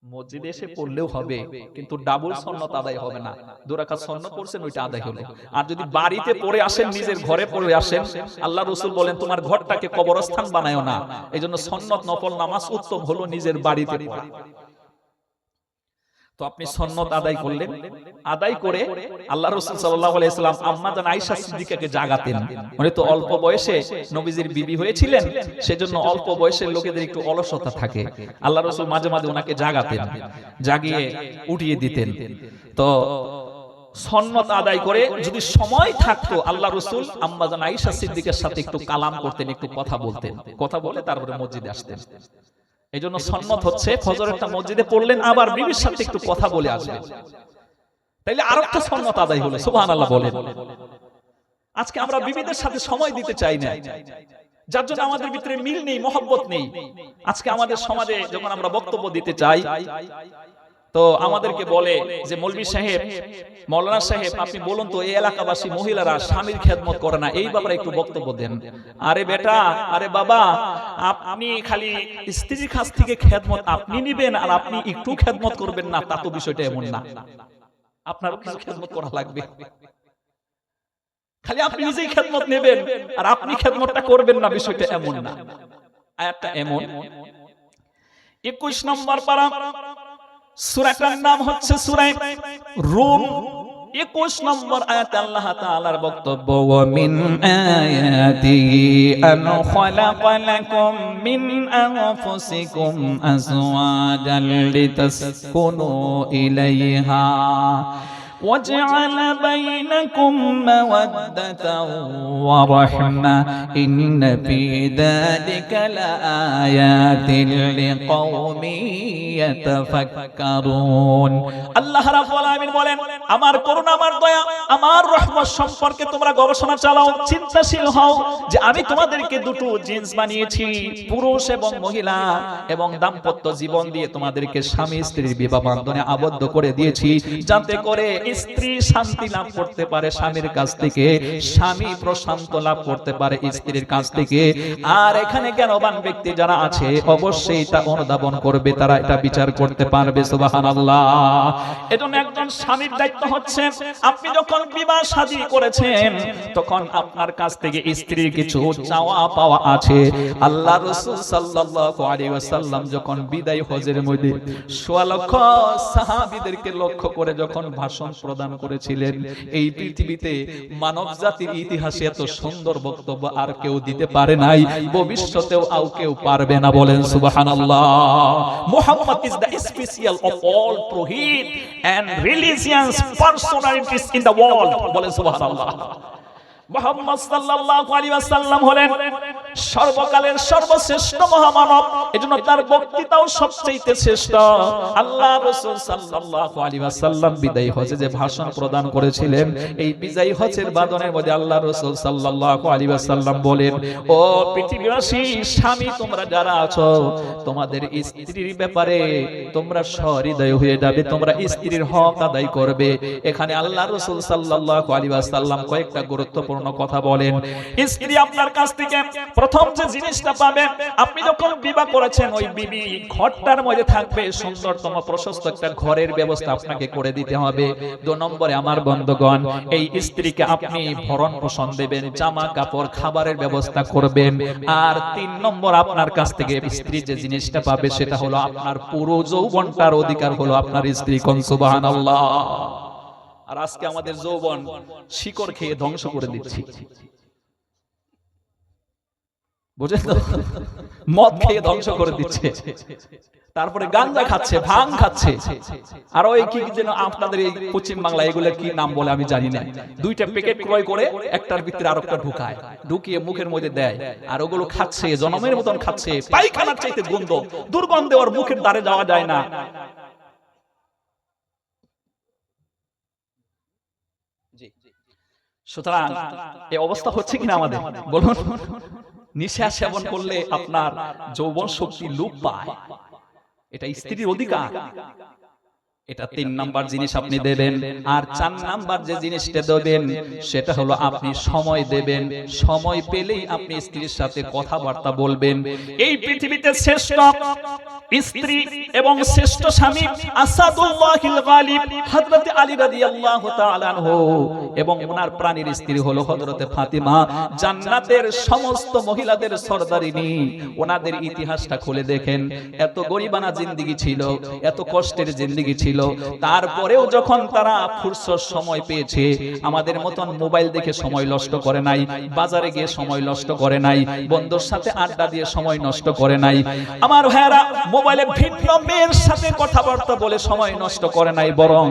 মসজিদে এসে পড়লেও হবে, কিন্তু ডাবল সুন্নত আদায় হবে না। 2 রাকাত সুন্নত পড়ছেন, ওইটা আদায় হলো। আর যদি বাড়িতে পড়ে আসেন, নিজের ঘরে পড়ে আসেন, আল্লাহ রাসূল বলেন তোমার ঘরটাকে কবরস্থান বানায়ো না। এইজন্য সুন্নত নফল নামাজ উত্তম হলো নিজের বাড়িতে পড়া। তো আপনি সুন্নত আদায় করলেন, আদায় করে আল্লাহ রাসূল সাল্লাল্লাহু আলাইহি ওয়াসাল্লাম আম্মা জান আয়েশা সিদ্দিকাকে জাগাতেন। উনি তো অল্প বয়সে নবীজির বিবি হয়েছিলেন, সেজন্য অল্প বয়সের লোকেদের একটু অলসতা থাকে। আল্লাহ রাসূল মাঝে মাঝে ওনাকে জাগাতেন, জাগিয়ে উঠিয়ে দিতেন। তো সুন্নত আদায় করে যদি সময় থাকতো, আল্লাহ রাসূল আম্মা জান আয়েশা সিদ্দিকার সাথে একটু কালাম করতেন, একটু কথা বলতেন, কথা বলে তারপরে মসজিদে আসতেন। এইজন্য সুন্নত হচ্ছে ফজরেরটা মসজিদে পড়লেন, আবার বিবির সাথে একটু কথা বলে আসবেন, তাইলে আরেকটা সুন্নত আদায় হলো। সুবহানাল্লাহ বলেন। আজকে আমরা বিবিদের সাথে সময় দিতে চাই না, যার জন্য আমাদের ভিতরে মিল নেই, মহব্বত নেই। আজকে আমাদের সমাজে যখন আমরা বক্তব্য দিতে চাই, তো আমাদেরকে বলে যে মৌলভী সাহেব, মাওলানা সাহেব, আপনি বলুন তো এই এলাকাবাসী মহিলারা স্বামীর খেদমত করে না, এই ব্যাপারে একটু বক্তব্য দেন। আরে বেটা, আরে বাবা, আপনি খালি স্ত্রীর কাছ থেকে খেদমত আপনি নিবেন আর আপনি একটু খেদমত করবেন না, তা তো বিষয়টা এমন না। আপনারও কিছু খেদমত করা লাগবে। খালি আপনি নিজেই খেদমত নেবেন আর আপনি খেদমতটা করবেন না, বিষয়টা এমন না। আয়াতটা এমন। 21 নম্বর পারা, সূরাটার নাম হচ্ছে সূরা রুম। 21 নম্বর আয়াতে আল্লাহ তাআলার বক্তব্য, ওয়া মিন আয়াতিহি আন খালাকা লাকুম মিন আনফুসিকুম আজওয়াজান লিতাসকুনু ইলাইহা وجعل بينكم مودة ورحمة إن في ذلك لآيات لقوم يتفكرون। আল্লাহ রাব্বুল আলামিন বলেন, আমার করুণা, আমার দয়া, আমার রহমত সম্পর্কে তোমরা গবেষণা চালাও, চিন্তাশীল হও যে আমি তোমাদেরকে দুটো জিন্স বানিয়েছি, পুরুষ এবং মহিলা, এবং দাম্পত্য জীবন দিয়ে তোমাদেরকে স্বামী স্ত্রীর বিবাহ বন্ধনে আবদ্ধ করে দিয়েছি, যাতে করে স্ত্রী শান্তি লাভ করতে পারে স্বামীর কাছ থেকে, স্বামী প্রশান্ত লাভ করতে পারে স্ত্রীর কাছ থেকে। আর এখানে জ্ঞানবান ব্যক্তি যারা আছে অবশ্যই এটা অনুধাবন করবে, তারা এটা বিচার করতে পারবে। সুবহানাল্লাহ। এজন্য একজন স্বামীর দায়িত্ব হচ্ছে, আপনি যখন বিবাহ শাদী করেছেন তখন আপনার কাছ থেকে স্ত্রীর কিছু চাওয়া পাওয়া আছে। আল্লাহ রাসূল সাল্লাল্লাহু আলাইহি ওয়াসাল্লাম যখন বিদায় হজের মধ্যে ১৬ লক্ষ সাহাবীদেরকে লক্ষ্য করে যখন ভাষণ প্রদান করেছিলেন, এই পৃথিবীতে মানব জাতির ইতিহাসে এত সুন্দর বক্তব্য আর কেউ দিতে পারে নাই, ভবিষ্যতেও আর কেউ পারবে না। বলেন সুবহানাল্লাহ। Muhammad is the special of all prophet and religious personalities in the world. বলেন সুবহানাল্লাহ। মুহাম্মদ সাল্লাল্লাহু আলাইহি ওয়াসাল্লাম হলেন সর্বকালের সর্বশ্রেষ্ঠ মহামানব, এজন্য তার বক্তৃতাও সবচেয়ে শ্রেষ্ঠ। আল্লাহ রাসূল সাল্লাল্লাহু আলাইহি ওয়াসাল্লাম বিদায়ী হজে যে ভাষণ প্রদান করেছিলেন, এই বিদায়ী হজের বাদনের মধ্যে আল্লাহ রাসূল সাল্লাল্লাহু আলাইহি ওয়াসাল্লাম বলেন, ও পৃথিবীবাসী, স্বামী তোমরা যারা আছো, তোমাদের স্ত্রীর ব্যাপারে তোমরা সহৃদয় হয়ে যাবে, তোমরা স্ত্রীর হক আদায় করবে। এখানে আল্লাহ রাসূল সাল্লাল্লাহু আলাইহি ওয়াসাল্লাম কয়েকটা গুরুত্বপূর্ণ কথা বলেন। স্ত্রী আপনার কাছ থেকে প্রথম যে জিনিসটা পাবেন, আপনি যখন বিবাহ করেছেন ওই বিবি ঘরটার মধ্যে থাকবে, সুন্দরতম প্রশস্ত একটা ঘরের ব্যবস্থা আপনাকে করে দিতে হবে। 2 নম্বরে আমার বন্ধুগণ, এই স্ত্রীকে আপনি ভরণ পোষণ দেবেন, জামা কাপড় খাবারের ব্যবস্থা করবেন। আর 3 নম্বর আপনার কাছ থেকে স্ত্রী যে জিনিসটা পাবে সেটা হলো আপনার পুরো যৌবনটার অধিকার হলো আপনার স্ত্রী। কোন সুবহানাল্লাহ। আর আজকে আমাদের যৌবন শিকড় খেয়ে ধ্বংস করে দিচ্ছি, বুঝেন তো? মদ খেয়ে ধ্বংস করে দিচ্ছে, তারপরে গাঁজা খাচ্ছে, ভাং খাচ্ছে, আর ওই কি যেন আপনাদের এই পশ্চিম বাংলা এগুলো কি নাম বলে আমি জানি না, 2টা প্যাকেট ক্রয় করে একটার ভিতরে আরেকটা ঢুকায়, ঢুকিয়ে মুখের মধ্যে দেয়, আর ওগুলো খাচ্ছে, জনমের মতন খাচ্ছে, পায়খানার চাইতে গন্ধ, দুর্গন্ধে ওর মুখের দ্বারে যাওয়া যায় না। সুতরাং এই অবস্থা হচ্ছে কিনা আমাদের, বলুন? নিশা সেবন করলে আপনার যৌবন শক্তি লোপ পায়, এটা স্ত্রীর অধিকার। এটা 3 নাম্বার জিনিস আপনি দেবেন। আর 4 নাম্বার যে জিনিসটা দেবেন সেটা হলো আপনি সময় দেবেন। সময় পেলেই আপনি স্ত্রীর সাথে কথাবার্তা বলবেন। এই পৃথিবীতে শ্রেষ্ঠ স্ত্রী এবং শ্রেষ্ঠ স্বামী আসাদুল্লাহিল গালিব হযরত আলী রাদিয়াল্লাহু তাআলা আনহু, এবং ওনার প্রাণের স্ত্রী হলো হযরত ফাতিমা, জান্নাতের সমস্ত মহিলাদের সরদারিনী। ওনাদের ইতিহাসটা খুলে দেখেন, এত গরিবানা জিন্দেগি ছিল, এত কষ্টের জিন্দেগি ছিল, তারপরেও যখন তারা ফুরসত সময় পেয়েছে, আমাদের মতন মোবাইল দেখে সময় নষ্ট করে নাই, বাজারে গিয়ে সময় নষ্ট করে নাই, বন্ধুর সাথে আড্ডা দিয়ে সময় নষ্ট করে নাই, আমার ভাইরা মোবাইলে ভিন্ন মেয়ের সাথে কথাবার্তা বলে সময় নষ্ট করে নাই, বরং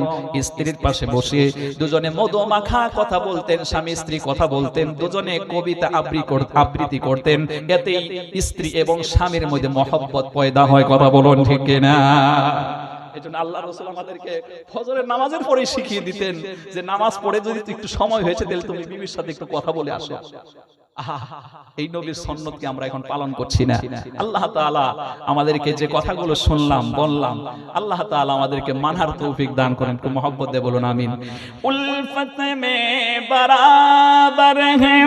স্ত্রীর পাশে বসে দুজনে মধু মাখা কথা বলতেন, স্বামী স্ত্রী কথা বলতেন, দুজনে কবিতা আবৃত্তি করতেন। এতেই স্ত্রী এবং স্বামীর মধ্যে মহব্বত পয়দা হয়। কথা বলুন ঠিক কিনা? এজন্য আল্লাহ রাসূল আমাদেরকে ফজরের নামাজের পরেই শিখিয়ে দিতেন যে নামাজ পড়ে যদি একটু সময় হয়েছে তাহলে তুমি বিবির সাথে একটু কথা বলে আসো। এই নবীর সুন্নতকে আমরা এখন পালন করছি না। আল্লাহ তাআলা আমাদেরকে যে কথাগুলো শুনলাম বললাম, আল্লাহ তাআলা আমাদেরকে মানার তৌফিক দান করেন। একটু মহব্বত দিয়ে বলুন আমিন। উলফত মে বরাবর হ্যায়